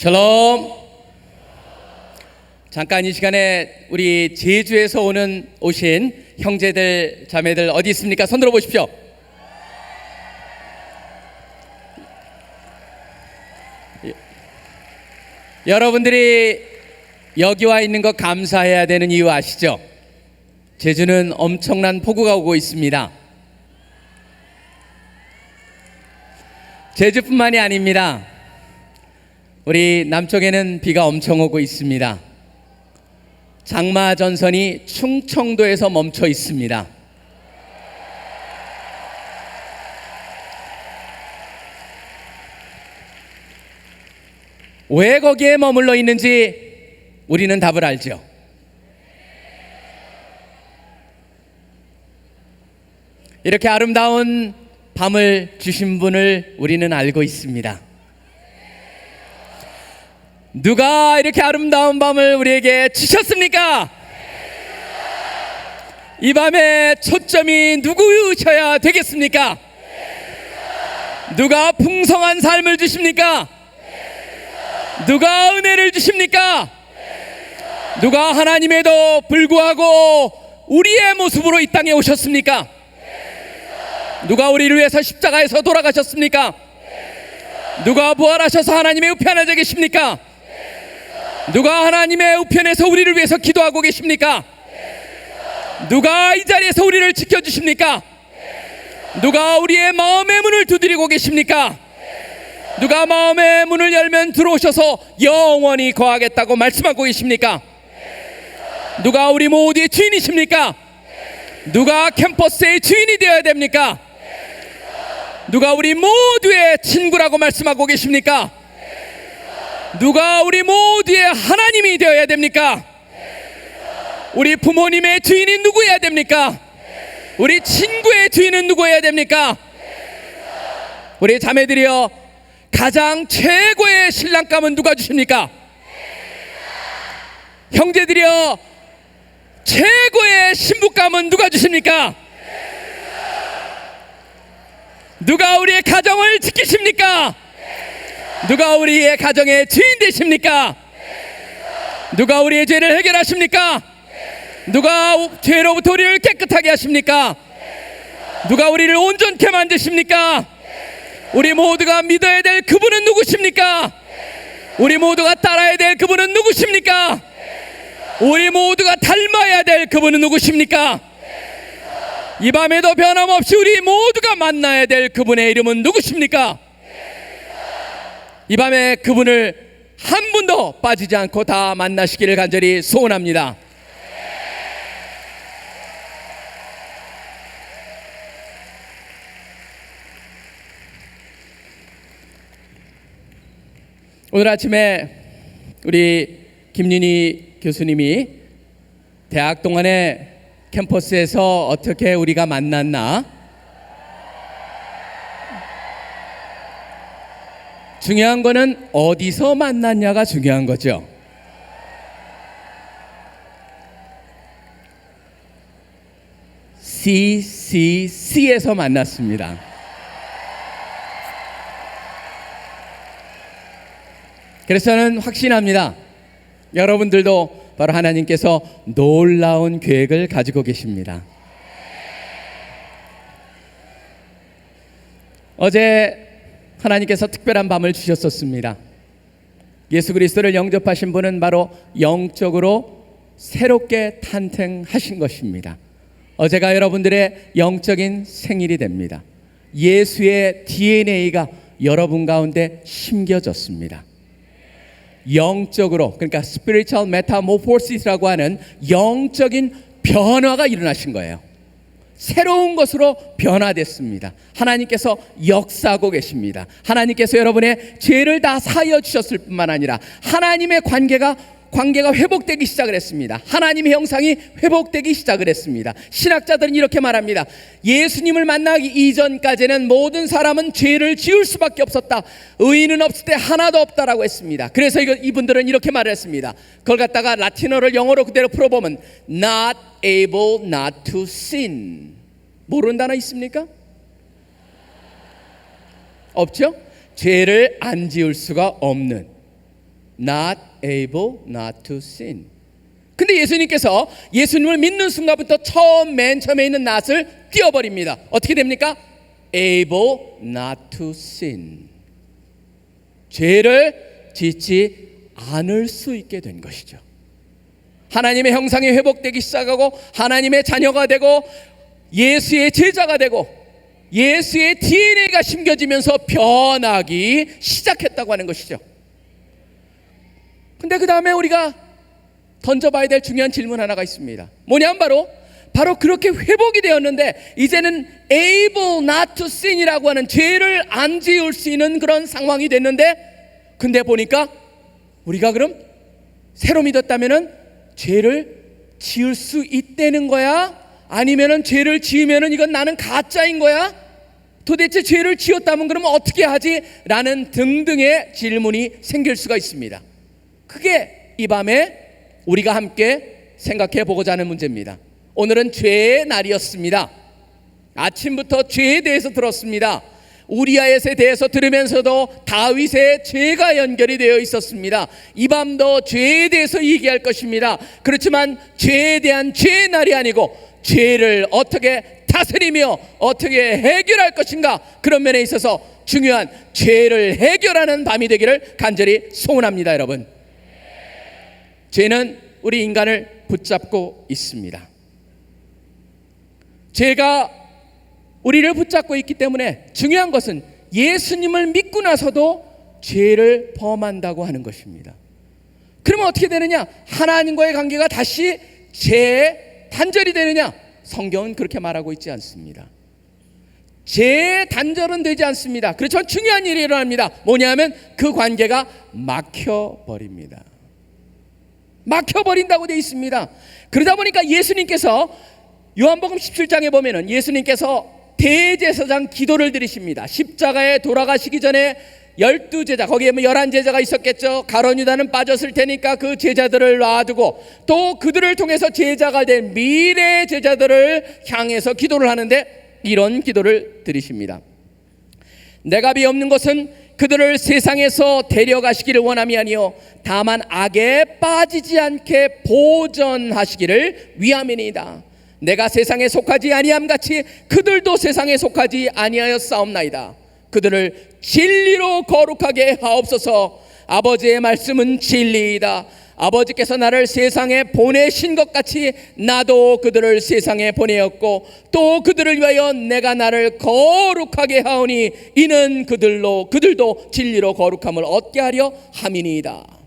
샬롬. 잠깐 이 시간에 우리 제주에서 오신 형제들 자매들 어디 있습니까? 손 들어 보십시오. 여러분들이 여기 와 있는 거 감사해야 되는 이유 아시죠? 제주는 엄청난 폭우가 오고 있습니다. 제주뿐만이 아닙니다. 우리 남쪽에는 비가 엄청 오고 있습니다. 장마 전선이 충청도에서 멈춰 있습니다. 왜 거기에 머물러 있는지 우리는 답을 알죠. 이렇게 아름다운 밤을 주신 분을 우리는 알고 있습니다. 누가 이렇게 아름다운 밤을 우리에게 주셨습니까? 이 밤에 초점이 누구셔야 되겠습니까? 누가 풍성한 삶을 주십니까? 누가 은혜를 주십니까? 누가 하나님에도 불구하고 우리의 모습으로 이 땅에 오셨습니까? 누가 우리를 위해서 십자가에서 돌아가셨습니까? 누가 부활하셔서 하나님의 우편에 앉아 계십니까? 누가 하나님의 우편에서 우리를 위해서 기도하고 계십니까? 누가 이 자리에서 우리를 지켜주십니까? 누가 우리의 마음의 문을 두드리고 계십니까? 누가 마음의 문을 열면 들어오셔서 영원히 거하겠다고 말씀하고 계십니까? 누가 우리 모두의 주인이십니까? 누가 캠퍼스의 주인이 되어야 됩니까? 누가 우리 모두의 친구라고 말씀하고 계십니까? 누가 우리 모두의 하나님이 되어야 됩니까? 우리 부모님의 주인이 누구여야 됩니까? 우리 친구의 주인은 누구여야 됩니까? 우리 자매들이여, 가장 최고의 신랑감은 누가 주십니까? 형제들이여, 최고의 신부감은 누가 주십니까? 누가 우리의 가정을 지키십니까? 누가 우리의 가정의 주인 되십니까? 누가 우리의 죄를 해결하십니까? 누가 죄로부터 우리를 깨끗하게 하십니까? 누가 우리를 온전케 만드십니까? 우리 모두가 믿어야 될 그분은 누구십니까? 우리 모두가 따라야 될 그분은 누구십니까? 우리 모두가 닮아야 될 그분은 누구십니까? 이 밤에도 변함없이 우리 모두가 만나야 될 그분의 이름은 누구십니까? 이 밤에 그분을 한 분도 빠지지 않고 다 만나시기를 간절히 소원합니다. 오늘 아침에 우리 김윤희 교수님이 대학 동안에 캠퍼스에서 어떻게 우리가 만났나, 중요한 거는 어디서 만났냐가 중요한 거죠. CCC에서 만났습니다. 그래서 저는 확신합니다. 여러분들도 바로 하나님께서 놀라운 계획을 가지고 계십니다. 어제 하나님께서 특별한 밤을 주셨었습니다. 예수 그리스도를 영접하신 분은 바로 영적으로 새롭게 탄생하신 것입니다. 어제가 여러분들의 영적인 생일이 됩니다. 예수의 DNA가 여러분 가운데 심겨졌습니다. 영적으로, 그러니까 spiritual metamorphosis라고 하는 영적인 변화가 일어나신 거예요. 새로운 것으로 변화됐습니다. 하나님께서 역사하고 계십니다. 하나님께서 여러분의 죄를 다 사하여 주셨을 뿐만 아니라 하나님의 관계가 회복되기 시작을 했습니다. 하나님의 형상이 회복되기 시작을 했습니다. 신학자들은 이렇게 말합니다. 예수님을 만나기 이전까지는 모든 사람은 죄를 지을 수밖에 없었다. 의인은 없을 때 하나도 없다라고 했습니다. 그래서 이분들은 이렇게 말을 했습니다. 그걸 갖다가 라틴어를 영어로 그대로 풀어보면 not able not to sin. 모르는 단어 있습니까? 없죠? 죄를 안 지을 수가 없는. not able not to sin. 근데 예수님께서 예수님을 믿는 순간부터 맨 처음에 있는 not을 띄워버립니다. 어떻게 됩니까? able not to sin. 죄를 짓지 않을 수 있게 된 것이죠. 하나님의 형상이 회복되기 시작하고 하나님의 자녀가 되고 예수의 제자가 되고 예수의 DNA가 심겨지면서 변하기 시작했다고 하는 것이죠. 근데 그 다음에 우리가 던져봐야 될 중요한 질문 하나가 있습니다. 뭐냐면 바로 그렇게 회복이 되었는데 이제는 able not to sin이라고 하는 죄를 안 지을 수 있는 그런 상황이 됐는데, 근데 보니까 우리가 그럼 새로 믿었다면은 죄를 지을 수 있다는 거야? 아니면은 죄를 지으면은 이건 나는 가짜인 거야? 도대체 죄를 지었다면 그러면 어떻게 하지? 라는 등등의 질문이 생길 수가 있습니다. 그게 이 밤에 우리가 함께 생각해 보고자 하는 문제입니다. 오늘은 죄의 날이었습니다. 아침부터 죄에 대해서 들었습니다. 우리아에 대해서 들으면서도 다윗의 죄가 연결이 되어 있었습니다. 이 밤도 죄에 대해서 얘기할 것입니다. 그렇지만 죄에 대한 죄의 날이 아니고 죄를 어떻게 다스리며 어떻게 해결할 것인가, 그런 면에 있어서 중요한 죄를 해결하는 밤이 되기를 간절히 소원합니다. 여러분, 죄는 우리 인간을 붙잡고 있습니다. 죄가 우리를 붙잡고 있기 때문에 중요한 것은 예수님을 믿고 나서도 죄를 범한다고 하는 것입니다. 그러면 어떻게 되느냐? 하나님과의 관계가 다시 재단절이 되느냐? 성경은 그렇게 말하고 있지 않습니다. 재단절은 되지 않습니다. 그렇지만 중요한 일이 일어납니다. 뭐냐면 그 관계가 막혀버립니다. 막혀버린다고 되어 있습니다. 그러다 보니까 예수님께서 요한복음 17장에 보면은 예수님께서 대제사장 기도를 드리십니다. 십자가에 돌아가시기 전에 12제자, 거기에 11제자가 있었겠죠. 가룟 유다는 빠졌을 테니까 그 제자들을 놔두고 또 그들을 통해서 제자가 될 미래 제자들을 향해서 기도를 하는데 이런 기도를 드리십니다. 내가 비 없는 것은 그들을 세상에서 데려가시기를 원함이 아니요 다만 악에 빠지지 않게 보전하시기를 위함이니이다. 내가 세상에 속하지 아니함 같이 그들도 세상에 속하지 아니하였사옵나이다. 그들을 진리로 거룩하게 하옵소서. 아버지의 말씀은 진리이다. 아버지께서 나를 세상에 보내신 것 같이 나도 그들을 세상에 보내었고 또 그들을 위하여 내가 나를 거룩하게 하오니 이는 그들도 진리로 거룩함을 얻게 하려 함이니이다.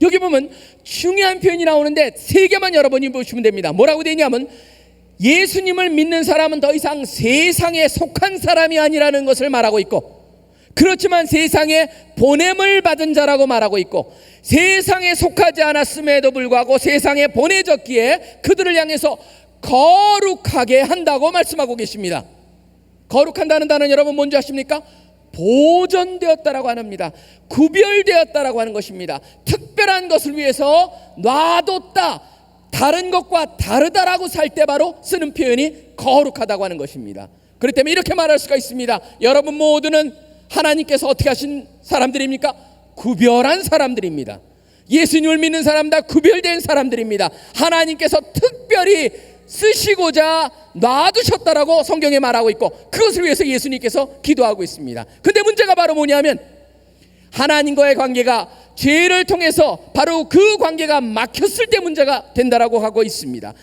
여기 보면 중요한 표현이 나오는데 세 개만 여러분이 보시면 됩니다. 뭐라고 되냐면 예수님을 믿는 사람은 더 이상 세상에 속한 사람이 아니라는 것을 말하고 있고, 그렇지만 세상에 보냄을 받은 자라고 말하고 있고, 세상에 속하지 않았음에도 불구하고 세상에 보내졌기에 그들을 향해서 거룩하게 한다고 말씀하고 계십니다. 거룩한다는 단어는 여러분 뭔지 아십니까? 보존되었다라고 합니다. 구별되었다라고 하는 것입니다. 특별한 것을 위해서 놔뒀다, 다른 것과 다르다라고 살 때 바로 쓰는 표현이 거룩하다고 하는 것입니다. 그렇기 때문에 이렇게 말할 수가 있습니다. 여러분 모두는 하나님께서 어떻게 하신 사람들입니까? 구별한 사람들입니다. 예수님을 믿는 사람 다 구별된 사람들입니다. 하나님께서 특별히 쓰시고자 놔두셨다라고 성경에 말하고 있고 그것을 위해서 예수님께서 기도하고 있습니다. 근데 문제가 바로 뭐냐면 하나님과의 관계가 죄를 통해서 바로 그 관계가 막혔을 때 문제가 된다라고 하고 있습니다.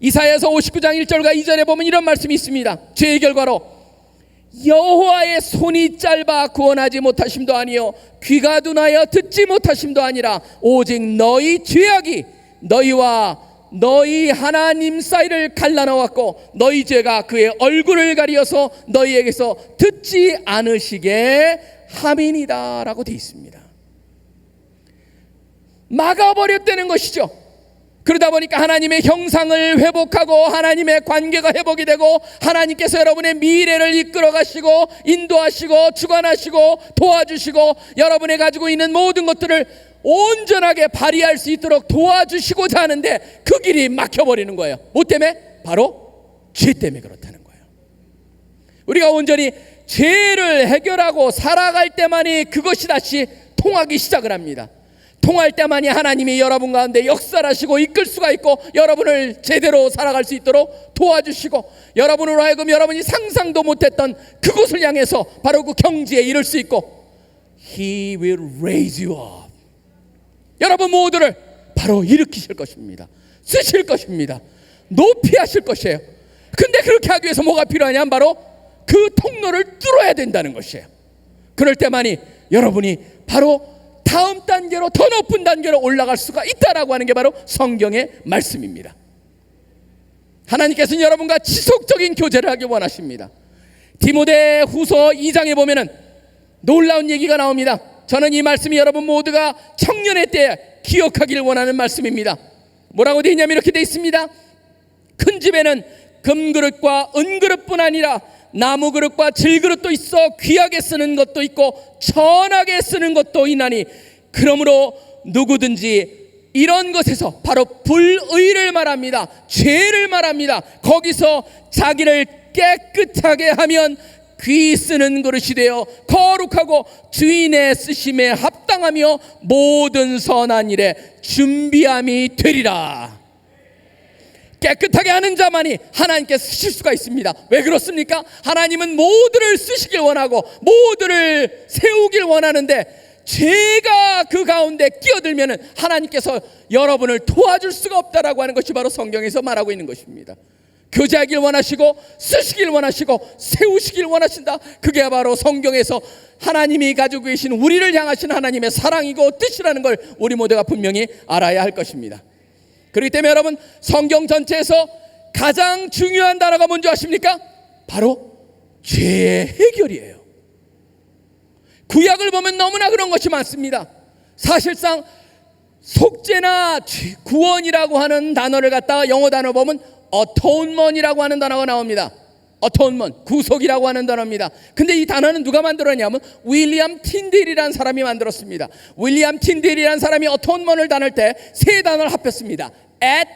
이사야서 59장 1절과 2절에 보면 이런 말씀이 있습니다. 죄의 결과로 여호와의 손이 짧아 구원하지 못하심도 아니요 귀가 둔하여 듣지 못하심도 아니라 오직 너희 죄악이 너희와 너희 하나님 사이를 갈라놓았고 너희 죄가 그의 얼굴을 가리어서 너희에게서 듣지 않으시게 함이니이다 라고 되어 있습니다. 막아버렸다는 것이죠. 그러다 보니까 하나님의 형상을 회복하고 하나님의 관계가 회복이 되고 하나님께서 여러분의 미래를 이끌어 가시고 인도하시고 주관하시고 도와주시고 여러분이 가지고 있는 모든 것들을 온전하게 발휘할 수 있도록 도와주시고자 하는데 그 길이 막혀버리는 거예요. 뭐 때문에? 바로 죄 때문에 그렇다는 거예요. 우리가 온전히 죄를 해결하고 살아갈 때만이 그것이 다시 통하기 시작을 합니다. 통할 때만이 하나님이 여러분 가운데 역사를 하시고 이끌 수가 있고 여러분을 제대로 살아갈 수 있도록 도와주시고 여러분으로 하여금 여러분이 상상도 못했던 그곳을 향해서 바로 그 경지에 이를 수 있고 He will raise you up. 여러분 모두를 바로 일으키실 것입니다. 쓰실 것입니다. 높이 하실 것이에요. 근데 그렇게 하기 위해서 뭐가 필요하냐면 바로 그 통로를 뚫어야 된다는 것이에요. 그럴 때만이 여러분이 바로 다음 단계로 더 높은 단계로 올라갈 수가 있다라고 하는 게 바로 성경의 말씀입니다. 하나님께서는 여러분과 지속적인 교제를 하기 원하십니다. 디모데 후서 2장에 보면은 놀라운 얘기가 나옵니다. 저는 이 말씀이 여러분 모두가 청년의 때에 기억하기를 원하는 말씀입니다. 뭐라고 되어 있냐면 이렇게 되어 있습니다. 큰 집에는 금그릇과 은그릇뿐 아니라 나무그릇과 질그릇도 있어 귀하게 쓰는 것도 있고 천하게 쓰는 것도 있나니 그러므로 누구든지 이런 것에서 바로 불의를 말합니다. 죄를 말합니다. 거기서 자기를 깨끗하게 하면 귀 쓰는 그릇이 되어 거룩하고 주인의 쓰심에 합당하며 모든 선한 일에 준비함이 되리라. 깨끗하게 하는 자만이 하나님께 쓰실 수가 있습니다. 왜 그렇습니까? 하나님은 모두를 쓰시길 원하고 모두를 세우길 원하는데 죄가 그 가운데 끼어들면 하나님께서 여러분을 도와줄 수가 없다라고 하는 것이 바로 성경에서 말하고 있는 것입니다. 교제하길 원하시고 쓰시길 원하시고 세우시길 원하신다. 그게 바로 성경에서 하나님이 가지고 계신 우리를 향하신 하나님의 사랑이고 뜻이라는 걸 우리 모두가 분명히 알아야 할 것입니다. 그렇기 때문에 여러분 성경 전체에서 가장 중요한 단어가 뭔지 아십니까? 바로 죄의 해결이에요. 구약을 보면 너무나 그런 것이 많습니다. 사실상 속죄나 구원이라고 하는 단어를 갖다가 영어 단어 보면 atonement이라고 하는 단어가 나옵니다. atonement, 구속이라고 하는 단어입니다. 근데 이 단어는 누가 만들었냐면 윌리엄 틴델이라는 사람이 만들었습니다. 윌리엄 틴델이라는 사람이 atonement을 다룰 때 세 단어를 합했습니다. at,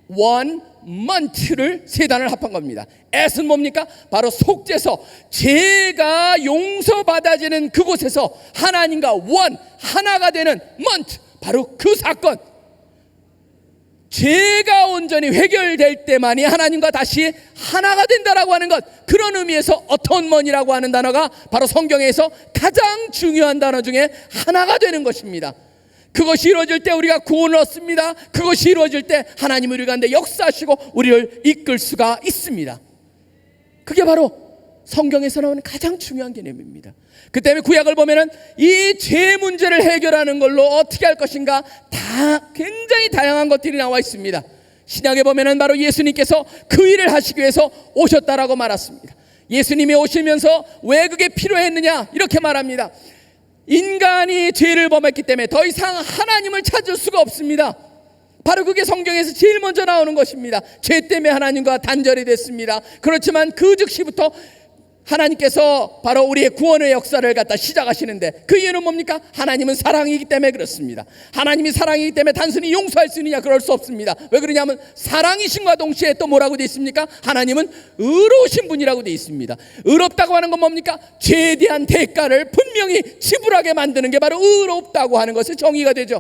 one, month를 세 단어를 합한 겁니다. at은 뭡니까? 바로 속죄서, 죄가 용서받아지는 그곳에서 하나님과 one, 하나가 되는 month, 바로 그 사건, 죄가 온전히 해결될 때만이 하나님과 다시 하나가 된다라고 하는 것, 그런 의미에서 atonement이라고 하는 단어가 바로 성경에서 가장 중요한 단어 중에 하나가 되는 것입니다. 그것이 이루어질 때 우리가 구원을 얻습니다. 그것이 이루어질 때 하나님이 우리 가운데 역사하시고 우리를 이끌 수가 있습니다. 그게 바로 성경에서 나오는 가장 중요한 개념입니다. 그 때문에 구약을 보면은 이 죄 문제를 해결하는 걸로 어떻게 할 것인가 다 굉장히 다양한 것들이 나와 있습니다. 신약에 보면은 바로 예수님께서 그 일을 하시기 위해서 오셨다라고 말했습니다. 예수님이 오시면서 왜 그게 필요했느냐 이렇게 말합니다. 인간이 죄를 범했기 때문에 더 이상 하나님을 찾을 수가 없습니다. 바로 그게 성경에서 제일 먼저 나오는 것입니다. 죄 때문에 하나님과 단절이 됐습니다. 그렇지만 그 즉시부터 하나님께서 바로 우리의 구원의 역사를 갖다 시작하시는데 그 이유는 뭡니까? 하나님은 사랑이기 때문에 그렇습니다. 하나님이 사랑이기 때문에 단순히 용서할 수 있느냐? 그럴 수 없습니다. 왜 그러냐면 사랑이신과 동시에 또 뭐라고 되어 있습니까? 하나님은 의로우신 분이라고 되어 있습니다. 의롭다고 하는 건 뭡니까? 죄에 대한 대가를 분명히 지불하게 만드는 게 바로 의롭다고 하는 것의 정의가 되죠.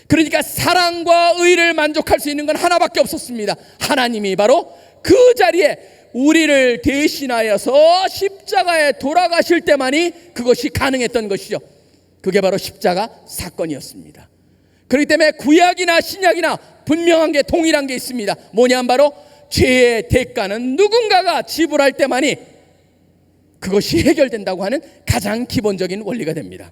그러니까 사랑과 의를 만족할 수 있는 건 하나밖에 없었습니다. 하나님이 바로 그 자리에 우리를 대신하여서 십자가에 돌아가실 때만이 그것이 가능했던 것이죠. 그게 바로 십자가 사건이었습니다. 그렇기 때문에 구약이나 신약이나 분명한 게 동일한 게 있습니다. 뭐냐면 바로 죄의 대가는 누군가가 지불할 때만이 그것이 해결된다고 하는 가장 기본적인 원리가 됩니다.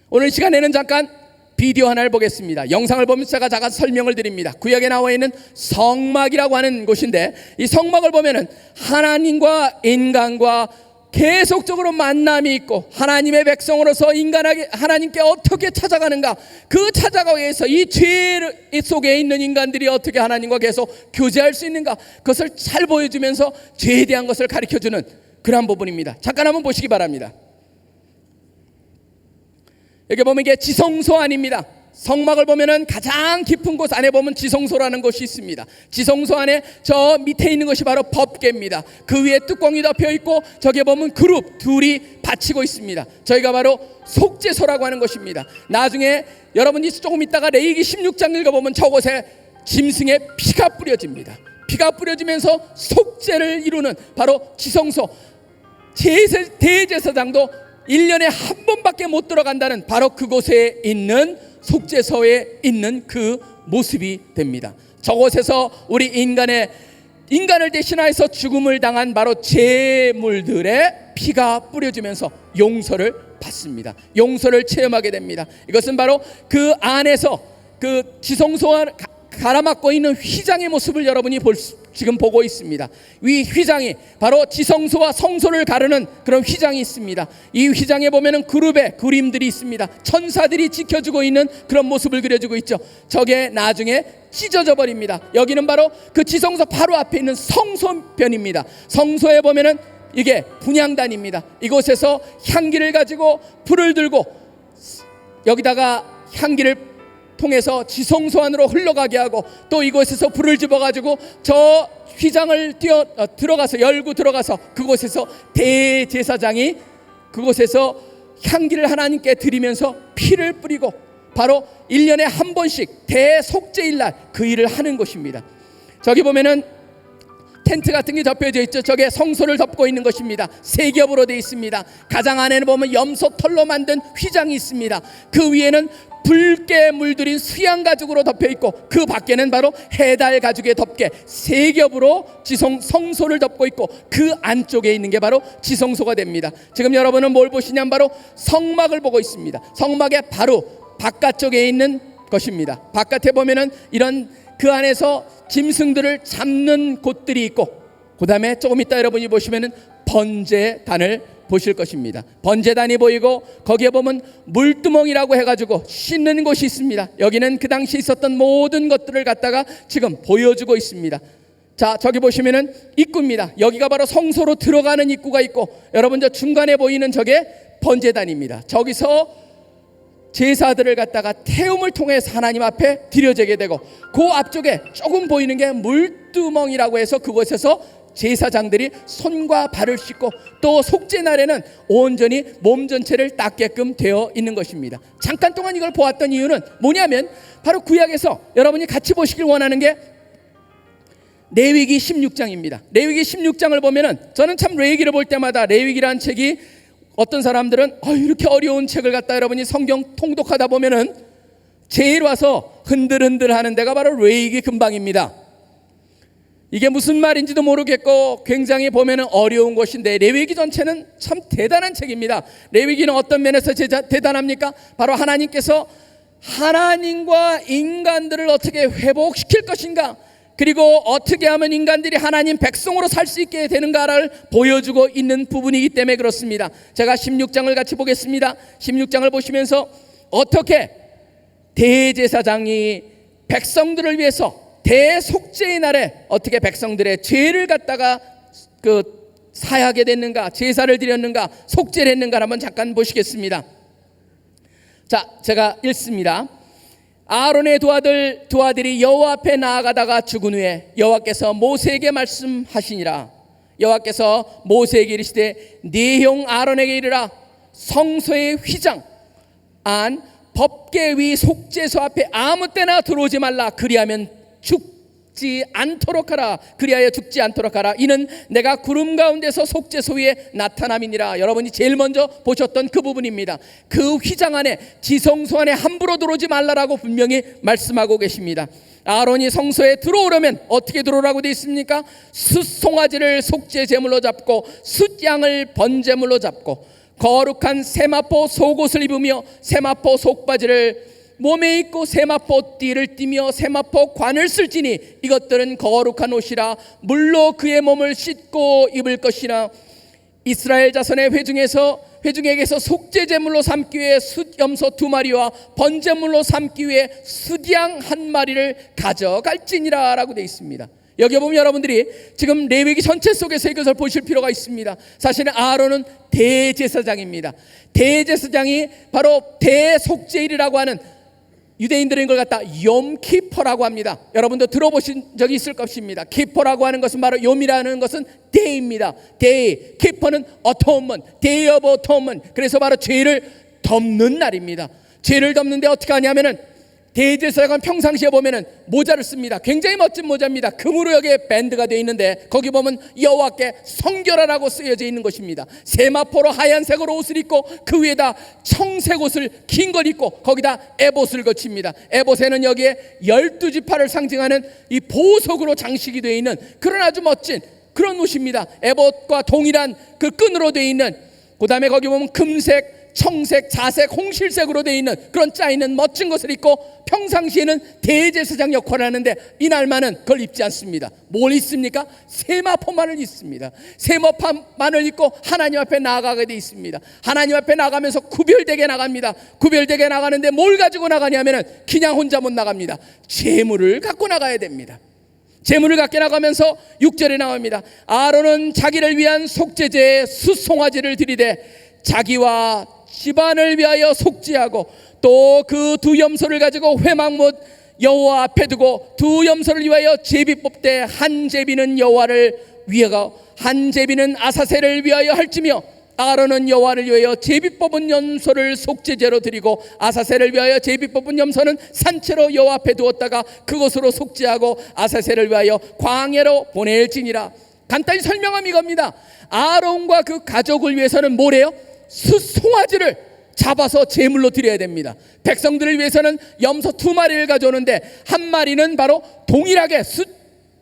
오늘 시간에는 잠깐 비디오 하나를 보겠습니다. 영상을 보면서 제가 잠깐 설명을 드립니다. 구약에 나와 있는 성막이라고 하는 곳인데 이 성막을 보면은 하나님과 인간과 계속적으로 만남이 있고 하나님의 백성으로서 인간에게 하나님께 어떻게 찾아가는가, 그 찾아가기 위해서 이 죄 속에 있는 인간들이 어떻게 하나님과 계속 교제할 수 있는가, 그것을 잘 보여주면서 죄에 대한 것을 가르쳐주는 그러한 부분입니다. 잠깐 한번 보시기 바랍니다. 여기 보면 이게 지성소안입니다. 성막을 보면은 가장 깊은 곳 안에 보면 지성소라는 곳이 있습니다. 지성소 안에 저 밑에 있는 것이 바로 법궤입니다. 그 위에 뚜껑이 덮여 있고 저기에 보면 그룹 둘이 받치고 있습니다. 저희가 바로 속죄소라고 하는 것입니다. 나중에 여러분이 조금 있다가 레위기 16장 읽어보면 저곳에 짐승의 피가 뿌려집니다. 피가 뿌려지면서 속죄를 이루는 바로 지성소, 대제사장도 1년에 한 번밖에 못 들어간다는 바로 그곳에 있는 속죄소에 있는 그 모습이 됩니다. 저곳에서 우리 인간을 대신하여서 죽음을 당한 바로 제물들의 피가 뿌려지면서 용서를 받습니다. 용서를 체험하게 됩니다. 이것은 바로 그 안에서 그 지성소와 가라막고 있는 휘장의 모습을 여러분이 지금 보고 있습니다. 이 휘장이 바로 지성소와 성소를 가르는 그런 휘장이 있습니다. 이 휘장에 보면은 그룹의 그림들이 있습니다. 천사들이 지켜주고 있는 그런 모습을 그려주고 있죠. 저게 나중에 찢어져 버립니다. 여기는 바로 그 지성소 바로 앞에 있는 성소편입니다. 성소에 보면은 이게 분향단입니다. 이곳에서 향기를 가지고 불을 들고 여기다가 향기를 통해서 지성소 안으로 흘러가게 하고 또 이곳에서 불을 집어가지고 저 휘장을 들어가서 열고 들어가서 그곳에서 대제사장이 그곳에서 향기를 하나님께 드리면서 피를 뿌리고 바로 1년에 한 번씩 대속죄일 날 그 일을 하는 것입니다. 저기 보면은 텐트 같은 게 덮여져 있죠. 저게 성소를 덮고 있는 것입니다. 세 겹으로 되어 있습니다. 가장 안에는 보면 염소 털로 만든 휘장이 있습니다. 그 위에는 붉게 물들인 수양 가죽으로 덮여 있고 그 밖에는 바로 해달 가죽에 덮게 세 겹으로 성소를 덮고 있고 그 안쪽에 있는 게 바로 지성소가 됩니다. 지금 여러분은 뭘 보시냐면 바로 성막을 보고 있습니다. 성막의 바로 바깥쪽에 있는 것입니다. 바깥에 보면은 이런 그 안에서 짐승들을 잡는 곳들이 있고 그 다음에 조금 이따 여러분이 보시면은 번제단을 보실 것입니다. 번제단이 보이고 거기에 보면 물두멍이라고 해가지고 씻는 곳이 있습니다. 여기는 그 당시 있었던 모든 것들을 갖다가 지금 보여주고 있습니다. 자, 저기 보시면은 입구입니다. 여기가 바로 성소로 들어가는 입구가 있고 여러분 저 중간에 보이는 저게 번제단입니다. 저기서 제사들을 갖다가 태움을 통해서 하나님 앞에 드려지게 되고 그 앞쪽에 조금 보이는 게 물두멍이라고 해서 그곳에서 제사장들이 손과 발을 씻고 또 속죄 날에는 온전히 몸 전체를 닦게끔 되어 있는 것입니다. 잠깐 동안 이걸 보았던 이유는 뭐냐면 바로 구약에서 여러분이 같이 보시길 원하는 게 레위기 16장입니다. 레위기 16장을 보면은 저는 참 레위기를 볼 때마다 레위기라는 책이 어떤 사람들은 이렇게 어려운 책을 갖다 여러분이 성경 통독하다 보면은 제일 와서 흔들흔들 하는 데가 바로 레위기 근방입니다. 이게 무슨 말인지도 모르겠고 굉장히 보면은 어려운 것인데 레위기 전체는 참 대단한 책입니다. 레위기는 어떤 면에서 대단합니까? 바로 하나님께서 하나님과 인간들을 어떻게 회복시킬 것인가, 그리고 어떻게 하면 인간들이 하나님 백성으로 살 수 있게 되는가를 보여주고 있는 부분이기 때문에 그렇습니다. 제가 16장을 같이 보겠습니다. 16장을 보시면서 어떻게 대제사장이 백성들을 위해서 대속죄의 날에 어떻게 백성들의 죄를 갖다가 사하게 됐는가, 제사를 드렸는가, 속죄를 했는가 한번 잠깐 보시겠습니다. 자, 제가 읽습니다. 아론의 두 아들이 여호와 앞에 나아가다가 죽은 후에 여호와께서 모세에게 말씀하시니라. 여호와께서 모세에게 이르시되 네 형 아론에게 이르라. 성소의 휘장 안 법궤 위 속죄소 앞에 아무 때나 들어오지 말라. 그리하면 죽지 않도록 하라. 그리하여 죽지 않도록 하라. 이는 내가 구름 가운데서 속죄소 위에 나타남이니라. 여러분이 제일 먼저 보셨던 그 부분입니다. 그 휘장 안에 지성소 안에 함부로 들어오지 말라라고 분명히 말씀하고 계십니다. 아론이 성소에 들어오려면 어떻게 들어오라고 되어 있습니까? 숫송아지를 속죄 제물로 잡고 숫양을 번제물로 잡고 거룩한 세마포 속옷을 입으며 세마포 속바지를 몸에 입고 세마포 띠를 띠며 세마포 관을 쓸지니 이것들은 거룩한 옷이라. 물로 그의 몸을 씻고 입을 것이나 이스라엘 자손의 회중에게서 속죄 제물로 삼기 위해 숫염소 2마리와 번제물로 삼기 위해 숫양 1마리를 가져갈지니라 라고 되어 있습니다. 여기 보면 여러분들이 지금 레위기 전체 속에서 이것을 보실 필요가 있습니다. 사실은 아론은 대제사장입니다. 대제사장이 바로 대속죄일이라고 하는 유대인들은 이걸 갖다 욤키퍼라고 합니다. 여러분도 들어보신 적이 있을 것입니다. 키퍼라고 하는 것은 바로 욤이라는 것은 데이입니다. 데이, 키퍼는 어토먼트, 데이 오브 어토먼트. 그래서 바로 죄를 덮는 날입니다. 죄를 덮는데 어떻게 하냐면은 대제사장은 평상시에 보면은 모자를 씁니다. 굉장히 멋진 모자입니다. 금으로 여기에 밴드가 되어 있는데 거기 보면 여호와께 성결하라고 쓰여져 있는 것입니다. 세마포로 하얀색으로 옷을 입고 그 위에다 청색 옷을 긴 걸 입고 거기다 에봇을 거칩니다. 에봇에는 여기에 12지파를 상징하는 이 보석으로 장식이 되어 있는 그런 아주 멋진 그런 옷입니다. 에봇과 동일한 그 끈으로 되어 있는, 그 다음에 거기 보면 금색, 청색, 자색, 홍실색으로 되어 있는 그런 짜있는 멋진 것을 입고 평상시에는 대제사장 역할을 하는데 이날만은 그걸 입지 않습니다. 뭘 입습니까? 세마포만을 입습니다. 세마포만을 입고 하나님 앞에 나아가게 되어 있습니다. 하나님 앞에 나가면서 구별되게 나갑니다. 구별되게 나가는데 뭘 가지고 나가냐면은 그냥 혼자 못 나갑니다. 재물을 갖고 나가야 됩니다. 재물을 갖게 나가면서 6절에 나옵니다. 아론은 자기를 위한 속죄제에 수송아지를 드리되 자기와 집안을 위하여 속죄하고 또 그 두 염소를 가지고 회막못 여호와 앞에 두고 두 염소를 위하여 제비 뽑되 한 제비는 여호와를 위하고 한 제비는 아사셀을 위하여 할지며 아론은 여호와를 위하여 제비 뽑은 염소를 속죄제로 드리고 아사셀을 위하여 제비 뽑은 염소는 산채로 여호와 앞에 두었다가 그것으로 속죄하고 아사셀을 위하여 광야로 보낼지니라. 간단히 설명하면 이겁니다. 아론과 그 가족을 위해서는 뭐래요? 수송아지를 잡아서 제물로 드려야 됩니다. 백성들을 위해서는 염소 2마리를 가져오는데 한 마리는 바로 동일하게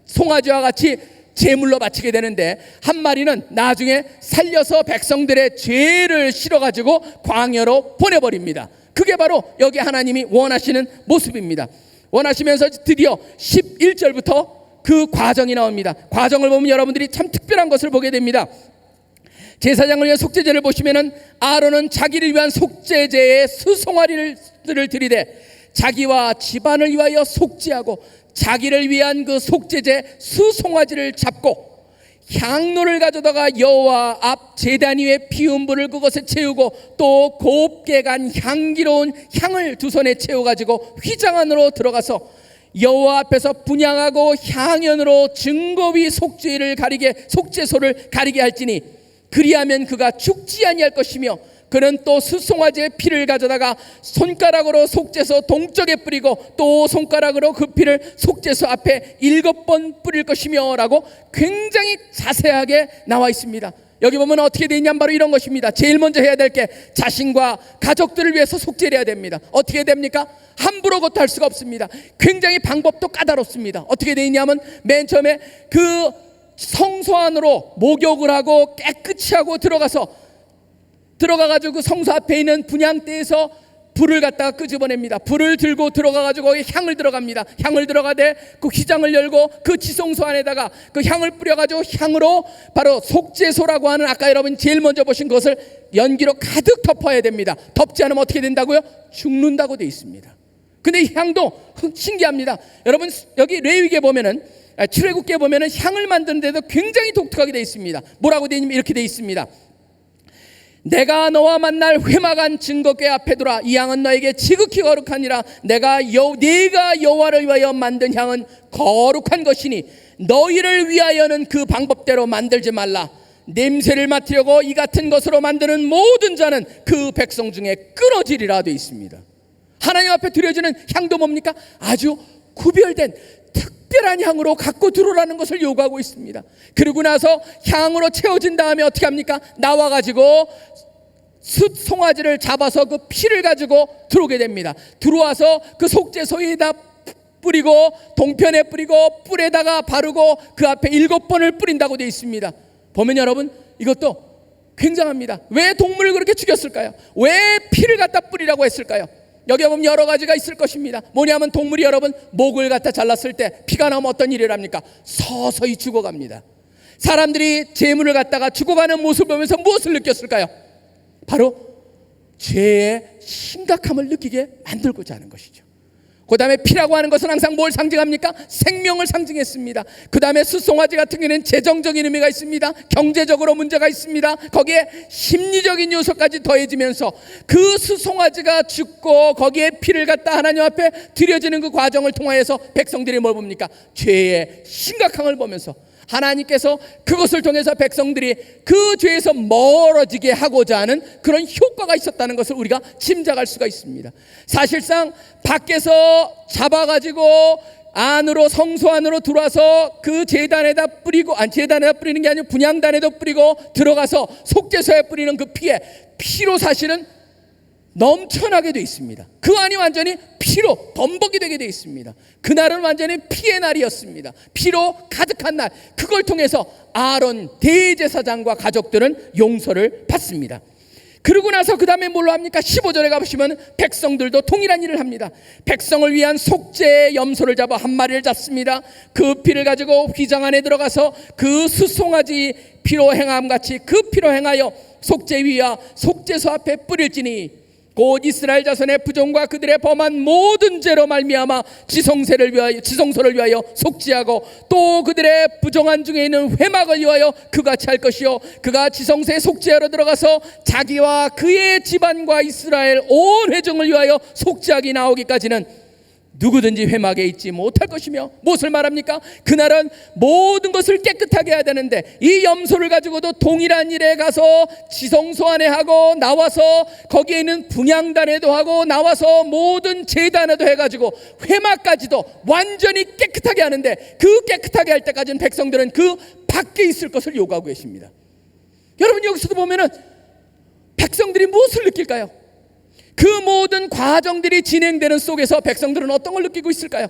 송아지와 같이 제물로 바치게 되는데 한 마리는 나중에 살려서 백성들의 죄를 실어가지고 광야로 보내버립니다. 그게 바로 여기 하나님이 원하시는 모습입니다. 원하시면서 드디어 11절부터 그 과정이 나옵니다. 과정을 보면 여러분들이 참 특별한 것을 보게 됩니다. 제사장을 위한 속죄제를 보시면은 아론은 자기를 위한 속죄제에 수송아리를 드리되 자기와 집안을 위하여 속죄하고 자기를 위한 그 속죄제 수송아지를 잡고 향로를 가져다가 여호와 앞 제단 위에 피운 불을 그것에 채우고 또 곱게 간 향기로운 향을 두 손에 채워가지고 휘장 안으로 들어가서 여호와 앞에서 분향하고 향연으로 증거위 속죄를 가리게 속죄소를 가리게 할지니 그리하면 그가 죽지 아니할 것이며 그는 또 수송아지의 피를 가져다가 손가락으로 속죄소 동쪽에 뿌리고 또 손가락으로 그 피를 속죄소 앞에 7번 뿌릴 것이며 라고 굉장히 자세하게 나와 있습니다. 여기 보면 어떻게 되어 있냐면 바로 이런 것입니다. 제일 먼저 해야 될 게 자신과 가족들을 위해서 속죄를 해야 됩니다. 어떻게 됩니까? 함부로 그것도 할 수가 없습니다. 굉장히 방법도 까다롭습니다. 어떻게 되어 있냐면 맨 처음에 그 성소 안으로 목욕을 하고 깨끗이 하고 들어가가지고 그 성소 앞에 있는 분향대에서 불을 갖다가 끄집어냅니다. 불을 들고 들어가가지고 거기 향을 들어갑니다. 향을 들어가되 그 휘장을 열고 그 지성소 안에다가 그 향을 뿌려가지고 향으로 바로 속죄소라고 하는 아까 여러분 제일 먼저 보신 것을 연기로 가득 덮어야 됩니다. 덮지 않으면 어떻게 된다고요? 죽는다고 되어 있습니다. 근데 이 향도 신기합니다. 여러분 여기 레위기에 보면은 출애굽기에 보면은 향을 만드는데도 굉장히 독특하게 되어 있습니다. 뭐라고 되어 있냐면 이렇게 되어 있습니다. 내가 너와 만날 회막한 증거궤 앞에 두라. 이 향은 너에게 지극히 거룩하니라. 네가 여호와를 위하여 만든 향은 거룩한 것이니 너희를 위하여는 그 방법대로 만들지 말라. 냄새를 맡으려고 이 같은 것으로 만드는 모든 자는 그 백성 중에 끊어지리라 되어 있습니다. 하나님 앞에 드려지는 향도 뭡니까? 아주 구별된 특별한 향으로 갖고 들어오라는 것을 요구하고 있습니다. 그리고 나서 향으로 채워진 다음에 어떻게 합니까? 나와가지고 송아지를 잡아서 그 피를 가지고 들어오게 됩니다. 들어와서 그 속죄소에다 뿌리고 동편에 뿌리고 뿔에다가 바르고 그 앞에 7번을 뿌린다고 되어 있습니다. 보면 여러분 이것도 굉장합니다. 왜 동물을 그렇게 죽였을까요? 왜 피를 갖다 뿌리라고 했을까요? 여기 보면 여러 가지가 있을 것입니다. 뭐냐면 동물이 여러분 목을 갖다 잘랐을 때 피가 나오면 어떤 일을 합니까? 서서히 죽어갑니다. 사람들이 재물을 갖다가 죽어가는 모습을 보면서 무엇을 느꼈을까요? 바로 죄의 심각함을 느끼게 만들고자 하는 것이죠. 그 다음에 피라고 하는 것은 항상 뭘 상징합니까? 생명을 상징했습니다. 그 다음에 수송아지 같은 경우에는 재정적인 의미가 있습니다. 경제적으로 문제가 있습니다. 거기에 심리적인 요소까지 더해지면서 그 수송아지가 죽고 거기에 피를 갖다 하나님 앞에 드려지는 그 과정을 통하여서 백성들이 뭘 봅니까? 죄의 심각함을 보면서 하나님께서 그것을 통해서 백성들이 그 죄에서 멀어지게 하고자 하는 그런 효과가 있었다는 것을 우리가 짐작할 수가 있습니다. 사실상 밖에서 잡아가지고 안으로 성소 안으로 들어와서 그 제단에다 뿌리고, 제단에다 뿌리는 게 아니고 분향단에도 뿌리고 들어가서 속죄소에 뿌리는 그 피로 사실은 넘쳐나게 되어 있습니다. 그 안이 완전히 피로 범벅이 되게 되어 있습니다. 그날은 완전히 피의 날이었습니다. 피로 가득한 날, 그걸 통해서 아론 대제사장과 가족들은 용서를 받습니다. 그러고 나서 그 다음에 뭘로 합니까? 15절에 가보시면 백성들도 동일한 일을 합니다. 백성을 위한 속죄의 염소를 잡아 한 마리를 잡습니다. 그 피를 가지고 휘장 안에 들어가서 그 수송아지 피로 행함같이 그 피로 행하여 속죄위와 속죄소 앞에 뿌릴지니 곧 이스라엘 자손의 부종과 그들의 범한 모든 죄로 말미암아 지성소를 위하여 속죄하고 또 그들의 부정한 중에 있는 회막을 위하여 그같이 할 것이요 그가 지성소에 속죄하러 들어가서 자기와 그의 집안과 이스라엘 온 회중을 위하여 속죄하기 나오기까지는 누구든지 회막에 있지 못할 것이며, 무엇을 말합니까? 그날은 모든 것을 깨끗하게 해야 되는데 이 염소를 가지고도 동일한 일에 가서 지성소 안에 하고 나와서 거기에 있는 분향단에도 하고 나와서 모든 제단에도 해가지고 회막까지도 완전히 깨끗하게 하는데, 그 깨끗하게 할 때까지는 백성들은 그 밖에 있을 것을 요구하고 계십니다. 여러분, 여기서도 보면은 백성들이 무엇을 느낄까요? 그 모든 과정들이 진행되는 속에서 백성들은 어떤 걸 느끼고 있을까요?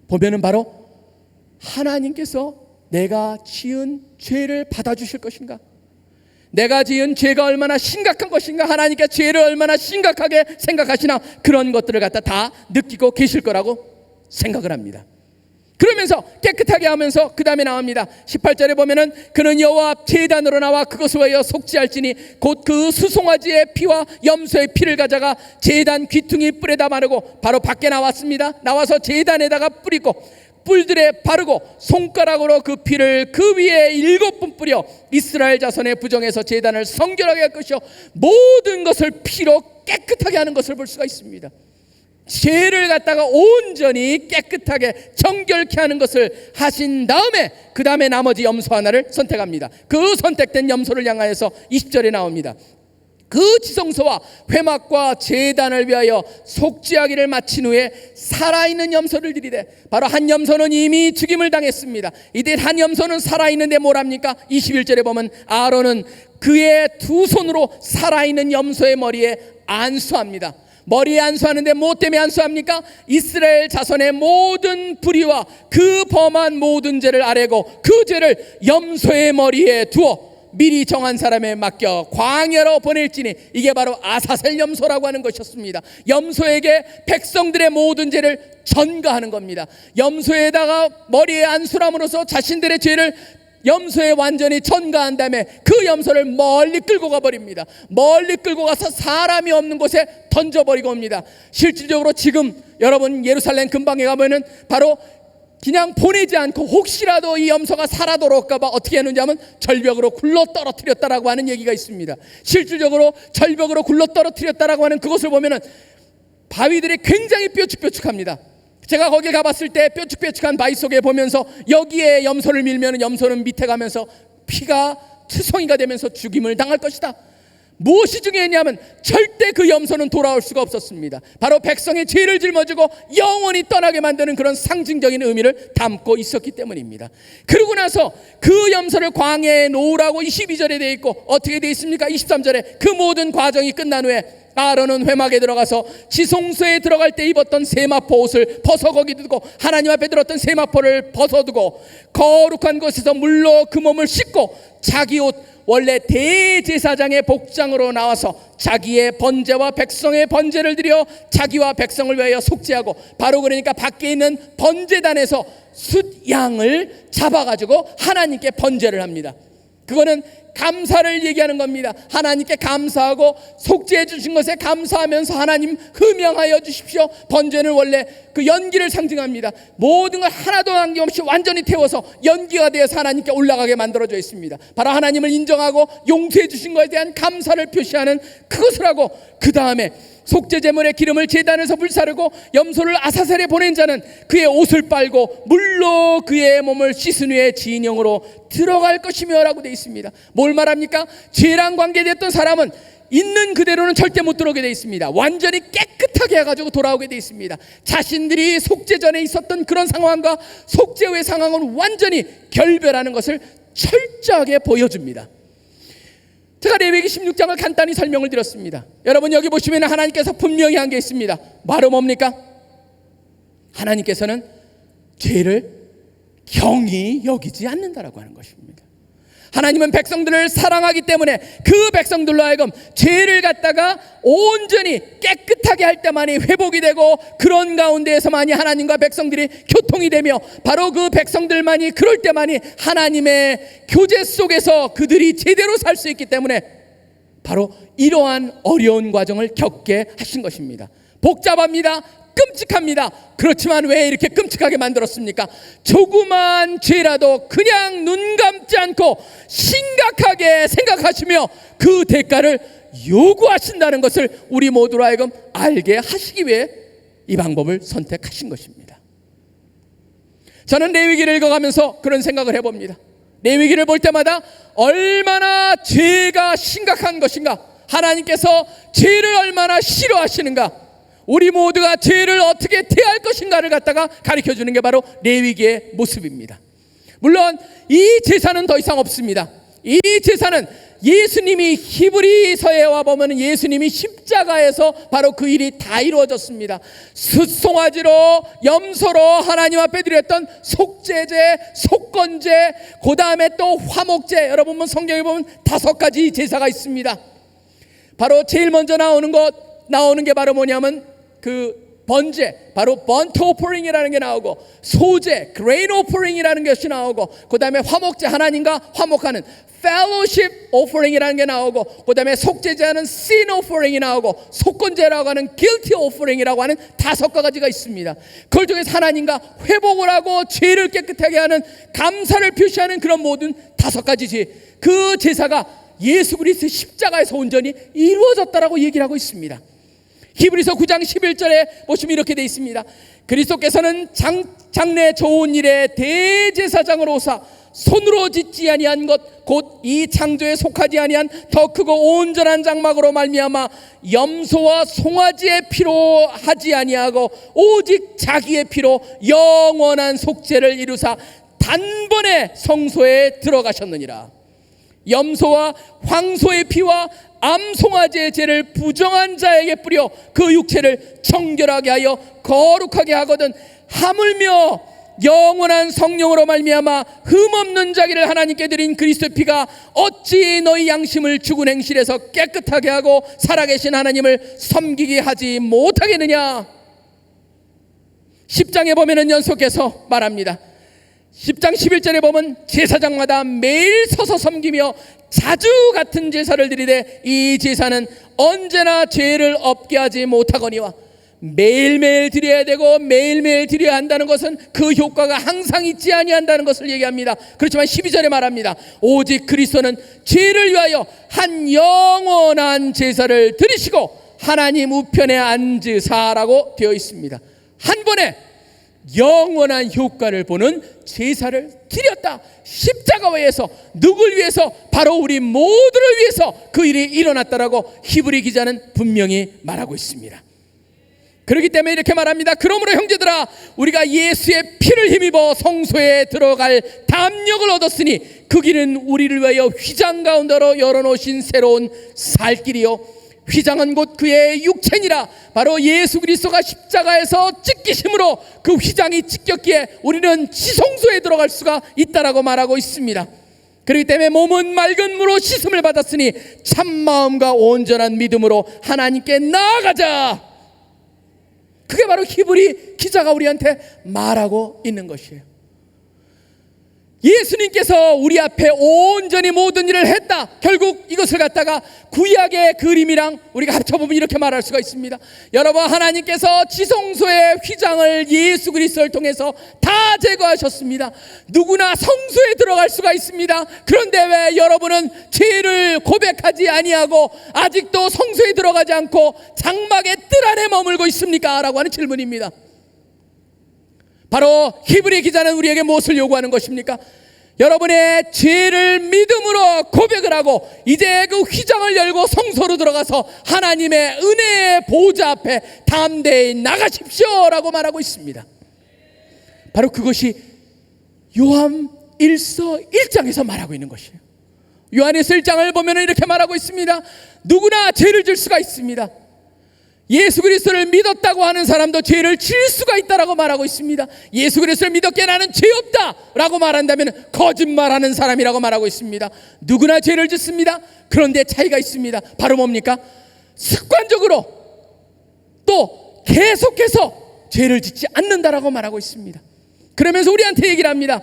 보면은 바로 하나님께서 내가 지은 죄를 받아주실 것인가? 내가 지은 죄가 얼마나 심각한 것인가? 하나님께 죄를 얼마나 심각하게 생각하시나? 그런 것들을 갖다 다 느끼고 계실 거라고 생각을 합니다. 그러면서 깨끗하게 하면서 그 다음에 나옵니다. 18절에 보면은 그는 여호와 앞 제단으로 나와 그것을 위하여 속죄할지니 곧 그 수송아지의 피와 염소의 피를 가져가 제단 귀퉁이 뿔에다 바르고 바로 밖에 나왔습니다. 나와서 제단에다가 뿌리고 뿔들에 바르고 손가락으로 그 피를 그 위에 7번 뿌려 이스라엘 자손의 부정에서 제단을 성결하게 할 것이요 모든 것을 피로 깨끗하게 하는 것을 볼 수가 있습니다. 죄를 갖다가 온전히 깨끗하게 정결케 하는 것을 하신 다음에 그 다음에 나머지 염소 하나를 선택합니다. 그 선택된 염소를 향하여서 20절에 나옵니다. 그 지성소와 회막과 제단을 위하여 속죄하기를 마친 후에 살아있는 염소를 드리되, 바로 한 염소는 이미 죽임을 당했습니다. 이때 한 염소는 살아있는데 뭘 합니까? 21절에 보면 아론은 그의 두 손으로 살아있는 염소의 머리에 안수합니다. 머리에 안수하는데 무엇 때문에 안수합니까? 이스라엘 자손의 모든 불의와 그 범한 모든 죄를 아뢰고 그 죄를 염소의 머리에 두어 미리 정한 사람에 맡겨 광야로 보낼지니, 이게 바로 아사셀 염소라고 하는 것이었습니다. 염소에게 백성들의 모든 죄를 전가하는 겁니다. 염소에다가 머리에 안수함으로써 자신들의 죄를 염소에 완전히 전가한 다음에 그 염소를 멀리 끌고 가버립니다. 멀리 끌고 가서 사람이 없는 곳에 던져버리고 옵니다. 실질적으로 지금 여러분 예루살렘 근방에 가면은 바로 그냥 보내지 않고 혹시라도 이 염소가 살아 돌아올까봐 어떻게 했는지 하면 절벽으로 굴러 떨어뜨렸다라고 하는 얘기가 있습니다. 실질적으로 절벽으로 굴러 떨어뜨렸다라고 하는 그것을 보면은 바위들이 굉장히 뾰족뾰족합니다. 제가 거기 가봤을 때 뾰족뾰족한 바위 속에 보면서 여기에 염소를 밀면 염소는 밑에 가면서 피가 투성이가 되면서 죽임을 당할 것이다. 무엇이 중요했냐면 절대 그 염소는 돌아올 수가 없었습니다. 바로 백성의 죄를 짊어지고 영원히 떠나게 만드는 그런 상징적인 의미를 담고 있었기 때문입니다. 그러고 나서 그 염소를 광야에 놓으라고 22절에 되어 있고, 어떻게 되어 있습니까? 23절에 그 모든 과정이 끝난 후에 아론은 회막에 들어가서 지성소에 들어갈 때 입었던 세마포 옷을 벗어 거기 두고 하나님 앞에 들었던 세마포를 벗어두고 거룩한 곳에서 물로 그 몸을 씻고 자기 옷 원래 대제사장의 복장으로 나와서 자기의 번제와 백성의 번제를 드려 자기와 백성을 위하여 속죄하고, 바로 그러니까 밖에 있는 번제단에서 숫양을 잡아가지고 하나님께 번제를 합니다. 그거는 감사를 얘기하는 겁니다. 하나님께 감사하고 속죄해 주신 것에 감사하면서 하나님 흠양하여 주십시오. 번제는 원래 그 연기를 상징합니다. 모든 걸 하나도 남김없이 완전히 태워서 연기가 되어서 하나님께 올라가게 만들어져 있습니다. 바로 하나님을 인정하고 용서해 주신 것에 대한 감사를 표시하는 그것을 하고, 그 다음에 속죄 제물의 기름을 제단에서 불사르고 염소를 아사셀에 보낸 자는 그의 옷을 빨고 물로 그의 몸을 씻은 후에 진영으로 들어갈 것이며 라고 되어 있습니다. 뭘 말합니까? 죄랑 관계됐던 사람은 있는 그대로는 절대 못 들어오게 되어 있습니다. 완전히 깨끗하게 해가지고 돌아오게 되어 있습니다. 자신들이 속죄 전에 있었던 그런 상황과 속죄 후의 상황은 완전히 결별하는 것을 철저하게 보여줍니다. 제가 레위기 16장을 간단히 설명을 드렸습니다. 여러분, 여기 보시면 하나님께서 분명히 한 게 있습니다. 바로 뭡니까? 하나님께서는 죄를 경히 여기지 않는다라고 하는 것입니다. 하나님은 백성들을 사랑하기 때문에 그 백성들로 하여금 죄를 갖다가 온전히 깨끗하게 할 때만이 회복이 되고, 그런 가운데에서만이 하나님과 백성들이 교통이 되며, 바로 그 백성들만이 그럴 때만이 하나님의 교제 속에서 그들이 제대로 살 수 있기 때문에 바로 이러한 어려운 과정을 겪게 하신 것입니다. 복잡합니다. 끔찍합니다. 그렇지만 왜 이렇게 끔찍하게 만들었습니까? 조그만 죄라도 그냥 눈 감지 않고 심각하게 생각하시며 그 대가를 요구하신다는 것을 우리 모두로 하여금 알게 하시기 위해 이 방법을 선택하신 것입니다. 저는 레위기를 읽어가면서 그런 생각을 해봅니다. 레위기를 볼 때마다 얼마나 죄가 심각한 것인가, 하나님께서 죄를 얼마나 싫어하시는가, 우리 모두가 죄를 어떻게 대할 것인가를 갖다가 가르쳐주는 게 바로 레위기의 모습입니다. 물론 이 제사는 더 이상 없습니다. 이 제사는 예수님이, 히브리서에 와보면 예수님이 십자가에서 바로 그 일이 다 이루어졌습니다. 숫송아지로, 염소로 하나님 앞에 드렸던 속죄제, 속건제, 그 다음에 또 화목제, 여러분 성경에 보면 5가지 제사가 있습니다. 바로 제일 먼저 나오는 게 바로 뭐냐면 그 번제, 바로 번트 오퍼링이라는 게 나오고, 소제, 그레인 오퍼링이라는 것이 나오고, 그 다음에 화목제, 하나님과 화목하는 펠로십 오퍼링이라는 게 나오고, 그 다음에 속죄제하는 신 오퍼링이 나오고, 속건제라고 하는 길티 오퍼링이라고 하는 5가지가 있습니다. 그걸 중에서 하나님과 회복을 하고 죄를 깨끗하게 하는, 감사를 표시하는 그런 모든 5가지 제, 그 제사가 예수 그리스도의 십자가에서 온전히 이루어졌다라고 얘기를 하고 있습니다. 히브리서 9장 11절에 보시면 이렇게 되어 있습니다. 그리스도께서는 장래 좋은 일에 대제사장으로 오사 손으로 짓지 아니한 것 곧 이 창조에 속하지 아니한 더 크고 온전한 장막으로 말미암아 염소와 송아지의 피로 하지 아니하고 오직 자기의 피로 영원한 속죄를 이루사 단번에 성소에 들어가셨느니라. 염소와 황소의 피와 암송아지의 죄를 부정한 자에게 뿌려 그 육체를 정결하게 하여 거룩하게 하거든 하물며 영원한 성령으로 말미암아 흠없는 자기를 하나님께 드린 그리스도의 피가 어찌 너희 양심을 죽은 행실에서 깨끗하게 하고 살아계신 하나님을 섬기게 하지 못하겠느냐. 10장에 보면은 연속해서 말합니다. 10장 11절에 보면 제사장마다 매일 서서 섬기며 자주 같은 제사를 드리되 이 제사는 언제나 죄를 없게 하지 못하거니와, 매일매일 드려야 되고 매일매일 드려야 한다는 것은 그 효과가 항상 있지 아니한다는 것을 얘기합니다. 그렇지만 12절에 말합니다. 오직 그리스도는 죄를 위하여 한 영원한 제사를 드리시고 하나님 우편에 앉으사라고 되어 있습니다. 한 번에 영원한 효과를 보는 제사를 드렸다. 십자가에서 누굴 위해서? 바로 우리 모두를 위해서 그 일이 일어났다라고 히브리 기자는 분명히 말하고 있습니다. 그렇기 때문에 이렇게 말합니다. 그러므로 형제들아, 우리가 예수의 피를 힘입어 성소에 들어갈 담력을 얻었으니 그 길은 우리를 위하여 휘장 가운데로 열어놓으신 새로운 살 길이요 휘장은 곧 그의 육체니라. 바로 예수 그리스도가 십자가에서 찢기심으로 그 휘장이 찢겼기에 우리는 지성소에 들어갈 수가 있다라고 말하고 있습니다. 그렇기 때문에 몸은 맑은 물로 씻음을 받았으니 참마음과 온전한 믿음으로 하나님께 나아가자. 그게 바로 히브리 기자가 우리한테 말하고 있는 것이에요. 예수님께서 우리 앞에 온전히 모든 일을 했다. 결국 이것을 갖다가 구약의 그림이랑 우리가 합쳐보면 이렇게 말할 수가 있습니다. 여러분, 하나님께서 지성소의 휘장을 예수 그리스도를 통해서 다 제거하셨습니다. 누구나 성소에 들어갈 수가 있습니다. 그런데 왜 여러분은 죄를 고백하지 아니하고 아직도 성소에 들어가지 않고 장막의 뜰 안에 머물고 있습니까? 라고 하는 질문입니다. 바로 히브리 기자는 우리에게 무엇을 요구하는 것입니까? 여러분의 죄를 믿음으로 고백을 하고 이제 그 휘장을 열고 성소로 들어가서 하나님의 은혜의 보좌 앞에 담대히 나가십시오 라고 말하고 있습니다. 바로 그것이 요한 1서 1장에서 말하고 있는 것이에요. 요한에서 1장을 보면 이렇게 말하고 있습니다. 누구나 죄를 질 수가 있습니다. 예수 그리스도를 믿었다고 하는 사람도 죄를 질 수가 있다라고 말하고 있습니다. 예수 그리스도를 믿었기에 나는 죄 없다라고 말한다면 거짓말하는 사람이라고 말하고 있습니다. 누구나 죄를 짓습니다. 그런데 차이가 있습니다. 바로 뭡니까? 습관적으로 또 계속해서 죄를 짓지 않는다라고 말하고 있습니다. 그러면서 우리한테 얘기를 합니다.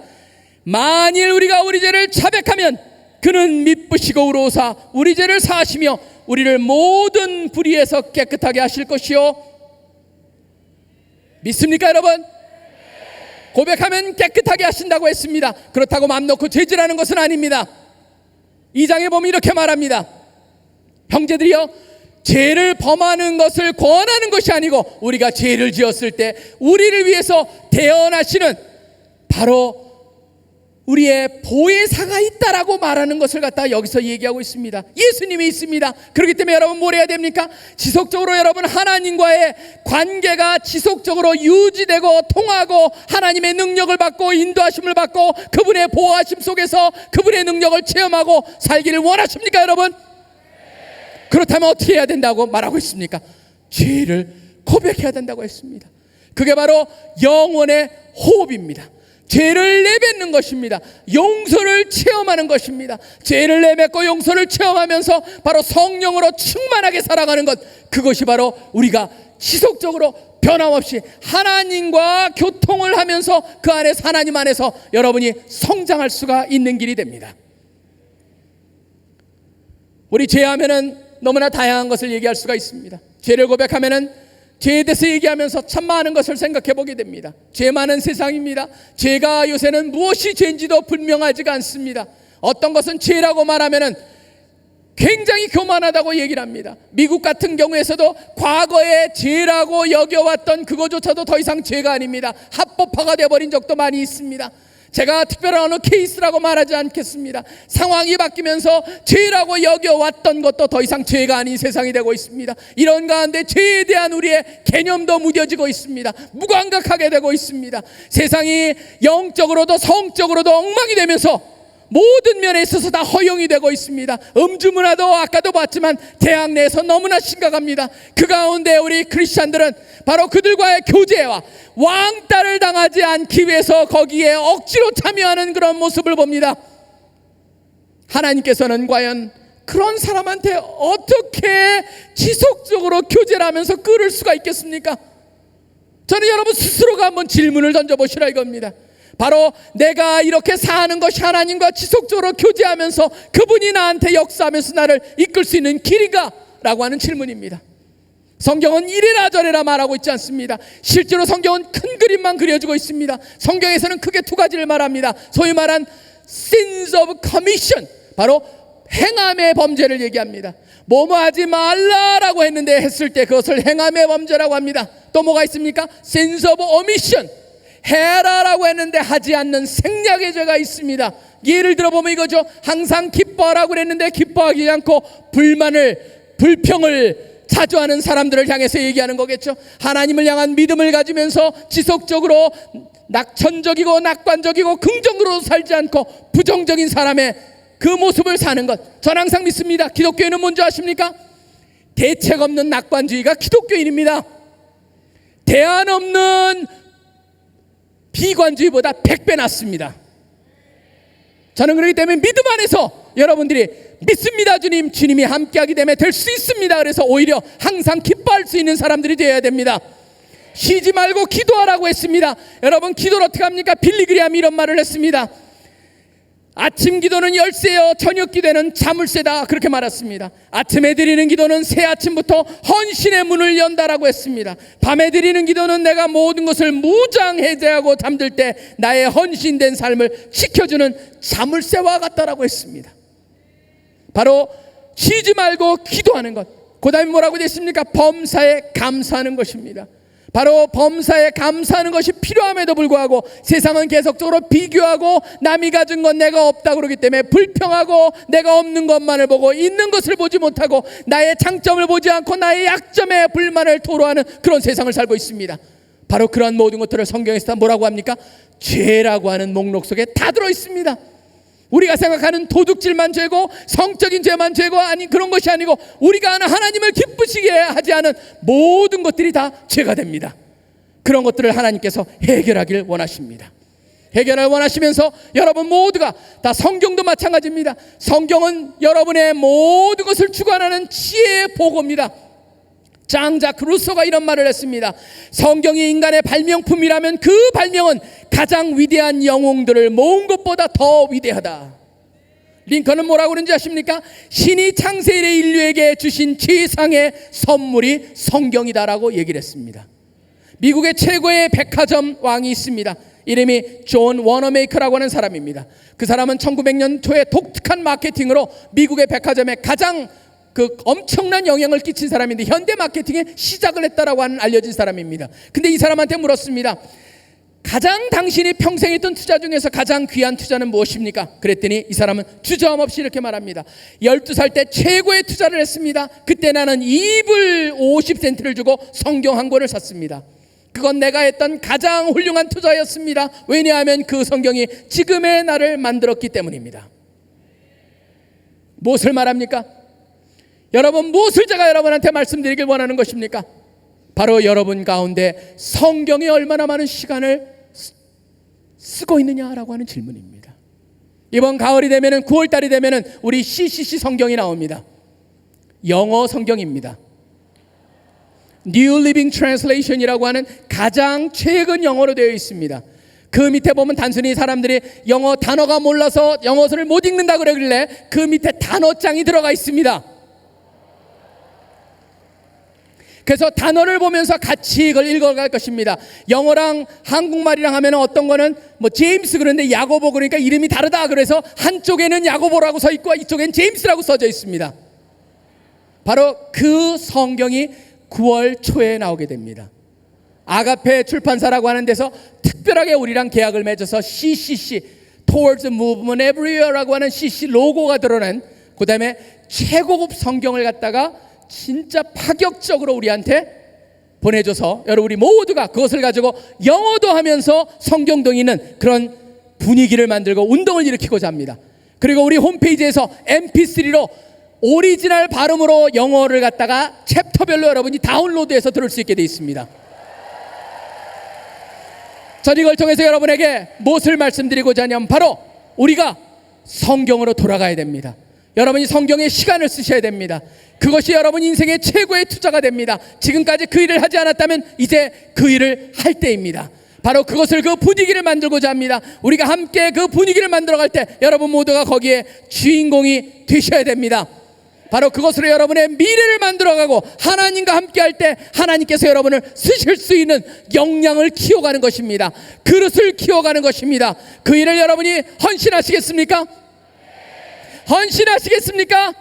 만일 우리가 우리 죄를 자백하면 그는 미쁘시고 의로우사 우리 죄를 사하시며 우리를 모든 불의에서 깨끗하게 하실 것이요. 믿습니까 여러분? 고백하면 깨끗하게 하신다고 했습니다. 그렇다고 마음 놓고 죄질하는 것은 아닙니다. 2장에 보면 이렇게 말합니다. 형제들이여, 죄를 범하는 것을 권하는 것이 아니고 우리가 죄를 지었을 때 우리를 위해서 대언하시는 바로 우리의 보혜사가 있다라고 말하는 것을 갖다 여기서 얘기하고 있습니다. 예수님이 있습니다. 그렇기 때문에 여러분 뭘 해야 됩니까? 지속적으로 여러분 하나님과의 관계가 지속적으로 유지되고 통하고 하나님의 능력을 받고 인도하심을 받고 그분의 보호하심 속에서 그분의 능력을 체험하고 살기를 원하십니까 여러분? 그렇다면 어떻게 해야 된다고 말하고 있습니까? 죄를 고백해야 된다고 했습니다. 그게 바로 영혼의 호흡입니다. 죄를 내뱉는 것입니다. 용서를 체험하는 것입니다. 죄를 내뱉고 용서를 체험하면서 바로 성령으로 충만하게 살아가는 것, 그것이 바로 우리가 지속적으로 변함없이 하나님과 교통을 하면서 그 안에서 하나님 안에서 여러분이 성장할 수가 있는 길이 됩니다. 우리 죄하면은 너무나 다양한 것을 얘기할 수가 있습니다. 죄를 고백하면은 죄에 대해서 얘기하면서 참 많은 것을 생각해 보게 됩니다. 죄 많은 세상입니다. 죄가 요새는 무엇이 죄인지도 분명하지가 않습니다. 어떤 것은 죄라고 말하면은 굉장히 교만하다고 얘기를 합니다. 미국 같은 경우에서도 과거에 죄라고 여겨왔던 그거조차도 더 이상 죄가 아닙니다. 합법화가 되어버린 적도 많이 있습니다. 제가 특별한 어느 케이스라고 말하지 않겠습니다. 상황이 바뀌면서 죄라고 여겨왔던 것도 더 이상 죄가 아닌 세상이 되고 있습니다. 이런 가운데 죄에 대한 우리의 개념도 무뎌지고 있습니다. 무감각하게 되고 있습니다. 세상이 영적으로도 성적으로도 엉망이 되면서 모든 면에 있어서 다 허용이 되고 있습니다. 음주 문화도 아까도 봤지만 대학 내에서 너무나 심각합니다. 그 가운데 우리 크리스찬들은 바로 그들과의 교제와 왕따를 당하지 않기 위해서 거기에 억지로 참여하는 그런 모습을 봅니다. 하나님께서는 과연 그런 사람한테 어떻게 지속적으로 교제를 하면서 끌을 수가 있겠습니까? 저는 여러분 스스로가 한번 질문을 던져보시라 이겁니다. 바로 내가 이렇게 사는 것이 하나님과 지속적으로 교제하면서 그분이 나한테 역사하면서 나를 이끌 수 있는 길인가? 라고 하는 질문입니다. 성경은 이래라 저래라 말하고 있지 않습니다. 실제로 성경은 큰 그림만 그려주고 있습니다. 성경에서는 크게 두 가지를 말합니다. 소위 말한 sins of commission, 바로 행함의 범죄를 얘기합니다. 뭐뭐 하지 말라라고 했는데 했을 때 그것을 행함의 범죄라고 합니다. 또 뭐가 있습니까? sins of omission, 해라라고 했는데 하지 않는 생략의 죄가 있습니다. 예를 들어보면 이거죠. 항상 기뻐하라고 그랬는데 기뻐하지 않고 불평을 자주 하는 사람들을 향해서 얘기하는 거겠죠. 하나님을 향한 믿음을 가지면서 지속적으로 낙천적이고 낙관적이고 긍정적으로 살지 않고 부정적인 사람의 그 모습을 사는 것, 전 항상 믿습니다. 기독교인은 뭔지 아십니까? 대책 없는 낙관주의가 기독교인입니다. 대안 없는 비관주의보다 100배 낫습니다. 저는 그렇기 때문에 믿음 안에서 여러분들이 믿습니다 주님이 함께하기 때문에 될 수 있습니다. 그래서 오히려 항상 기뻐할 수 있는 사람들이 되어야 됩니다. 쉬지 말고 기도하라고 했습니다. 여러분 기도를 어떻게 합니까? 빌리 그레함이 이런 말을 했습니다. 아침 기도는 열쇠요 저녁 기도는 자물쇠다 그렇게 말했습니다. 아침에 드리는 기도는 새 아침부터 헌신의 문을 연다라고 했습니다. 밤에 드리는 기도는 내가 모든 것을 무장해제하고 잠들 때 나의 헌신된 삶을 지켜주는 자물쇠와 같다라고 했습니다. 바로 쉬지 말고 기도하는 것, 그 다음에 뭐라고 되어 있습니까? 범사에 감사하는 것입니다. 바로 범사에 감사하는 것이 필요함에도 불구하고 세상은 계속적으로 비교하고 남이 가진 건 내가 없다 그러기 때문에 불평하고 내가 없는 것만을 보고 있는 것을 보지 못하고 나의 장점을 보지 않고 나의 약점에 불만을 토로하는 그런 세상을 살고 있습니다. 바로 그런 모든 것들을 성경에서 뭐라고 합니까? 죄라고 하는 목록 속에 다 들어있습니다. 우리가 생각하는 도둑질만 죄고 성적인 죄만 죄고 아니 그런 것이 아니고 우리가 아는 하나님을 기쁘시게 하지 않은 모든 것들이 다 죄가 됩니다. 그런 것들을 하나님께서 해결하길 원하십니다. 해결을 원하시면서 여러분 모두가 다 성경도 마찬가지입니다. 성경은 여러분의 모든 것을 주관하는 지혜의 보고입니다. 장자크 루소가 이런 말을 했습니다. 성경이 인간의 발명품이라면 그 발명은 가장 위대한 영웅들을 모은 것보다 더 위대하다. 링컨은 뭐라고 그러는지 아십니까? 신이 창세 이래 인류에게 주신 최상의 선물이 성경이다라고 얘기를 했습니다. 미국의 최고의 백화점 왕이 있습니다. 이름이 존 워너메이커라고 하는 사람입니다. 그 사람은 1900년 초에 독특한 마케팅으로 미국의 백화점에 가장 엄청난 영향을 끼친 사람인데 현대 마케팅의 시작을 했다라고 하는 알려진 사람입니다. 근데 이 사람한테 물었습니다. 가장 당신이 평생 했던 투자 중에서 가장 귀한 투자는 무엇입니까? 그랬더니 이 사람은 주저함 없이 이렇게 말합니다. 12살 때 최고의 투자를 했습니다. 그때 나는 2불 50센트를 주고 성경 한 권을 샀습니다. 그건 내가 했던 가장 훌륭한 투자였습니다. 왜냐하면 그 성경이 지금의 나를 만들었기 때문입니다. 무엇을 말합니까? 여러분 무엇을 제가 여러분한테 말씀드리길 원하는 것입니까? 바로 여러분 가운데 성경에 얼마나 많은 시간을 쓰고 있느냐라고 하는 질문입니다. 이번 가을이 되면은 9월달이 되면은 우리 CCC 성경이 나옵니다. 영어 성경입니다. New Living Translation이라고 하는 가장 최근 영어로 되어 있습니다. 그 밑에 보면 단순히 사람들이 영어 단어가 몰라서 영어서를 못 읽는다 그러길래 그 밑에 단어장이 들어가 있습니다. 그래서 단어를 보면서 같이 이걸 읽어갈 것입니다. 영어랑 한국말이랑 하면 어떤 거는 뭐 제임스 그런데 야고보 그러니까 이름이 다르다 그래서 한쪽에는 야고보라고 서 있고 이쪽엔 제임스라고 써져 있습니다. 바로 그 성경이 9월 초에 나오게 됩니다. 아가페 출판사라고 하는 데서 특별하게 우리랑 계약을 맺어서 CCC Towards Movement Everywhere라고 하는 CC 로고가 드러난 그 다음에 최고급 성경을 갖다가 진짜 파격적으로 우리한테 보내줘서 여러분 우리 모두가 그것을 가지고 영어도 하면서 성경도 있는 그런 분위기를 만들고 운동을 일으키고자 합니다. 그리고 우리 홈페이지에서 mp3로 오리지널 발음으로 영어를 갖다가 챕터별로 여러분이 다운로드해서 들을 수 있게 되어 있습니다. 전 이걸 통해서 여러분에게 무엇을 말씀드리고자 하냐면 바로 우리가 성경으로 돌아가야 됩니다. 여러분이 성경에 시간을 쓰셔야 됩니다. 그것이 여러분 인생의 최고의 투자가 됩니다. 지금까지 그 일을 하지 않았다면 이제 그 일을 할 때입니다. 바로 그것을 그 분위기를 만들고자 합니다. 우리가 함께 그 분위기를 만들어갈 때 여러분 모두가 거기에 주인공이 되셔야 됩니다. 바로 그것으로 여러분의 미래를 만들어가고 하나님과 함께 할 때 하나님께서 여러분을 쓰실 수 있는 역량을 키워가는 것입니다. 그릇을 키워가는 것입니다. 그 일을 여러분이 헌신하시겠습니까? 헌신하시겠습니까?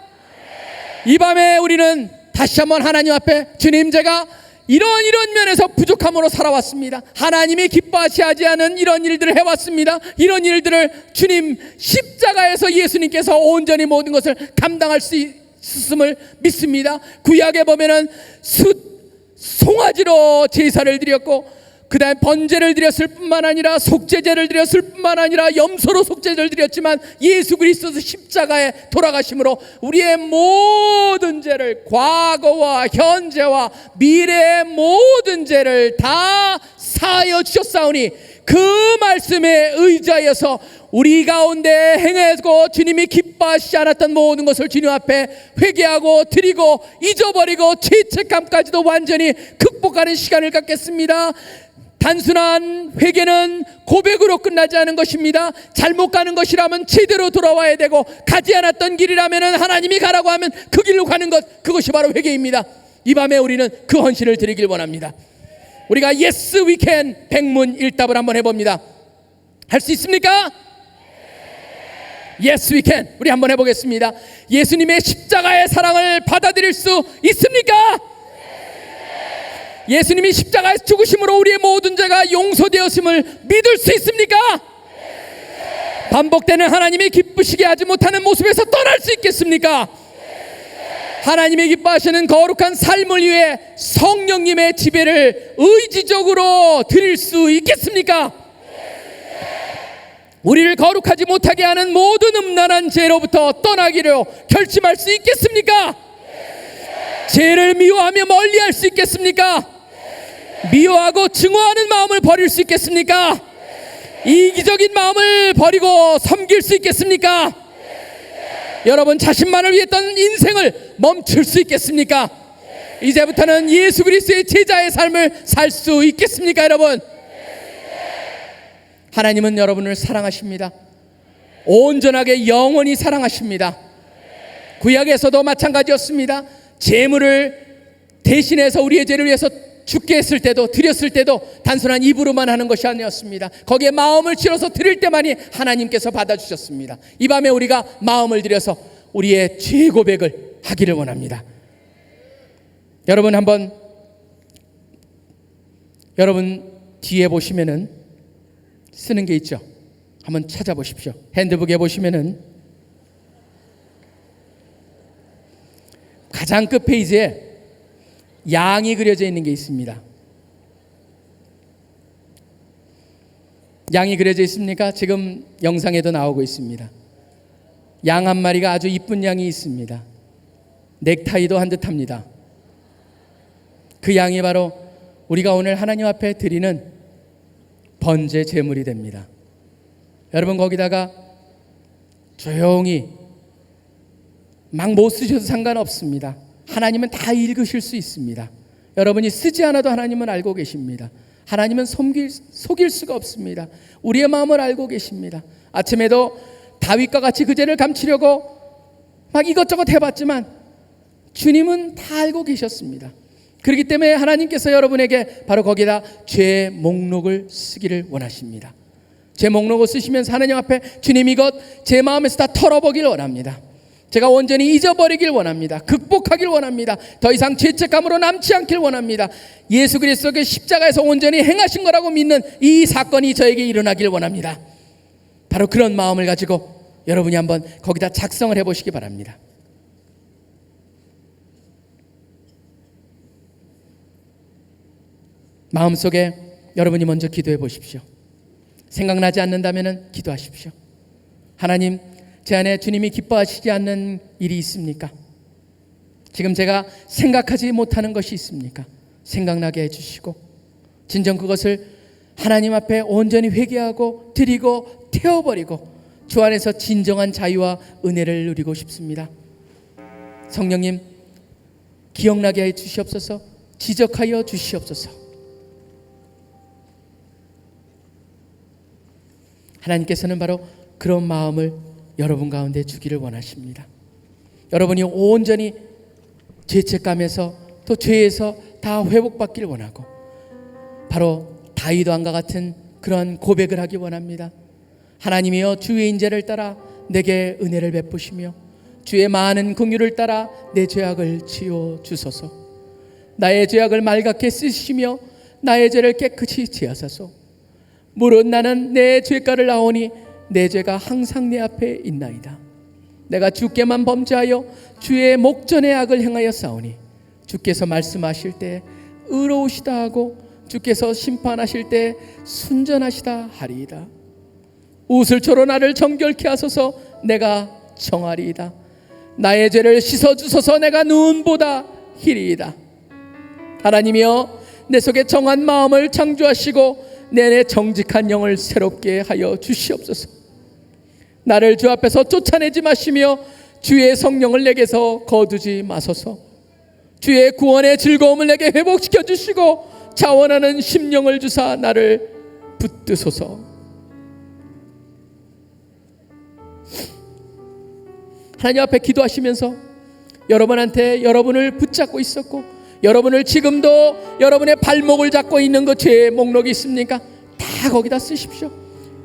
이 밤에 우리는 다시 한번 하나님 앞에 주님 제가 이런 면에서 부족함으로 살아왔습니다. 하나님이 기뻐하시지 않은 이런 일들을 해왔습니다. 이런 일들을 주님 십자가에서 예수님께서 온전히 모든 것을 감당할 수 있음을 믿습니다. 구약에 보면은 송아지로 제사를 드렸고 그 다음에 번제를 드렸을 뿐만 아니라 속죄제를 드렸을 뿐만 아니라 염소로 속죄제를 드렸지만 예수 그리스도 십자가에 돌아가심으로 우리의 모든 죄를 과거와 현재와 미래의 모든 죄를 다 사하여 주셨사오니 그 말씀에 의지하여서 우리 가운데 행하고 주님이 기뻐하시지 않았던 모든 것을 주님 앞에 회개하고 드리고 잊어버리고 죄책감까지도 완전히 극복하는 시간을 갖겠습니다. 단순한 회개는 고백으로 끝나지 않은 것입니다. 잘못 가는 것이라면 제대로 돌아와야 되고, 가지 않았던 길이라면 하나님이 가라고 하면 그 길로 가는 것, 그것이 바로 회개입니다. 이 밤에 우리는 그 헌신을 드리길 원합니다. 우리가 Yes we can 백문일답을 한번 해봅니다. 할 수 있습니까? Yes we can. 우리 한번 해보겠습니다. 예수님의 십자가의 사랑을 받아들일 수 있습니까? 예수님이 십자가에서 죽으심으로 우리의 모든 죄가 용서되었음을 믿을 수 있습니까? 반복되는 하나님이 기쁘시게 하지 못하는 모습에서 떠날 수 있겠습니까? 하나님이 기뻐하시는 거룩한 삶을 위해 성령님의 지배를 의지적으로 드릴 수 있겠습니까? 우리를 거룩하지 못하게 하는 모든 음란한 죄로부터 떠나기로 결심할 수 있겠습니까? 죄를 미워하며 멀리할 수 있겠습니까? 미워하고 증오하는 마음을 버릴 수 있겠습니까? 이기적인 마음을 버리고 섬길 수 있겠습니까? 여러분, 자신만을 위했던 인생을 멈출 수 있겠습니까? 이제부터는 예수 그리스도의 제자의 삶을 살 수 있겠습니까, 여러분? 하나님은 여러분을 사랑하십니다. 온전하게 영원히 사랑하십니다. 구약에서도 마찬가지였습니다. 제물을 대신해서 우리의 죄를 위해서 죽게 했을 때도, 드렸을 때도 단순한 입으로만 하는 것이 아니었습니다. 거기에 마음을 실어서 드릴 때만이 하나님께서 받아주셨습니다. 이 밤에 우리가 마음을 들여서 우리의 죄 고백을 하기를 원합니다. 여러분, 한번 여러분 뒤에 보시면은 쓰는 게 있죠. 한번 찾아보십시오. 핸드북에 보시면은 가장 끝 페이지에 양이 그려져 있는 게 있습니다. 양이 그려져 있습니까? 지금 영상에도 나오고 있습니다. 양 한 마리가 아주 이쁜 양이 있습니다. 넥타이도 한 듯합니다. 그 양이 바로 우리가 오늘 하나님 앞에 드리는 번제 제물이 됩니다. 여러분, 거기다가 조용히 막 못 쓰셔도 상관없습니다. 하나님은 다 읽으실 수 있습니다. 여러분이 쓰지 않아도 하나님은 알고 계십니다. 하나님은 속일 수가 없습니다. 우리의 마음을 알고 계십니다. 아침에도 다윗과 같이 그 죄를 감추려고 막 이것저것 해봤지만 주님은 다 알고 계셨습니다. 그렇기 때문에 하나님께서 여러분에게 바로 거기다 죄 목록을 쓰기를 원하십니다. 죄 목록을 쓰시면서 하나님 앞에 주님, 이것 제 마음에서 다 털어보길 원합니다. 제가 온전히 잊어버리길 원합니다. 극복하길 원합니다. 더 이상 죄책감으로 남지 않길 원합니다. 예수 그리스도의 십자가에서 온전히 행하신 거라고 믿는 이 사건이 저에게 일어나길 원합니다. 바로 그런 마음을 가지고 여러분이 한번 거기다 작성을 해보시기 바랍니다. 마음속에 여러분이 먼저 기도해 보십시오. 생각나지 않는다면 기도하십시오. 하나님, 제 안에 주님이 기뻐하시지 않는 일이 있습니까? 지금 제가 생각하지 못하는 것이 있습니까? 생각나게 해주시고 진정 그것을 하나님 앞에 온전히 회개하고 드리고 태워버리고 주 안에서 진정한 자유와 은혜를 누리고 싶습니다. 성령님, 기억나게 해 주시옵소서. 지적하여 주시옵소서. 하나님께서는 바로 그런 마음을 여러분 가운데 주기를 원하십니다. 여러분이 온전히 죄책감에서 또 죄에서 다 회복받기를 원하고 바로 다윗 왕과 같은 그런 고백을 하기 원합니다. 하나님이여, 주의 인자를 따라 내게 은혜를 베푸시며 주의 많은 긍휼을 따라 내 죄악을 지워 주소서. 나의 죄악을 맑게 쓰시며 나의 죄를 깨끗이 지하소서. 무릇 나는 내 죄가를 아오니 내 죄가 항상 내 앞에 있나이다. 내가 주께만 범죄하여 주의 목전의 악을 행하여 싸우니 주께서 말씀하실 때 의로우시다 하고 주께서 심판하실 때 순전하시다 하리이다. 우슬초로 나를 정결케 하소서. 내가 정하리이다. 나의 죄를 씻어주소서. 내가 눈보다 희리이다. 하나님이여, 내 속에 정한 마음을 창조하시고 내 정직한 영을 새롭게 하여 주시옵소서. 나를 주 앞에서 쫓아내지 마시며 주의 성령을 내게서 거두지 마소서. 주의 구원의 즐거움을 내게 회복시켜 주시고 자원하는 심령을 주사 나를 붙드소서. 하나님 앞에 기도하시면서 여러분한테 여러분을 붙잡고 있었고 여러분을 지금도 여러분의 발목을 잡고 있는 그 죄의 목록이 있습니까? 다 거기다 쓰십시오.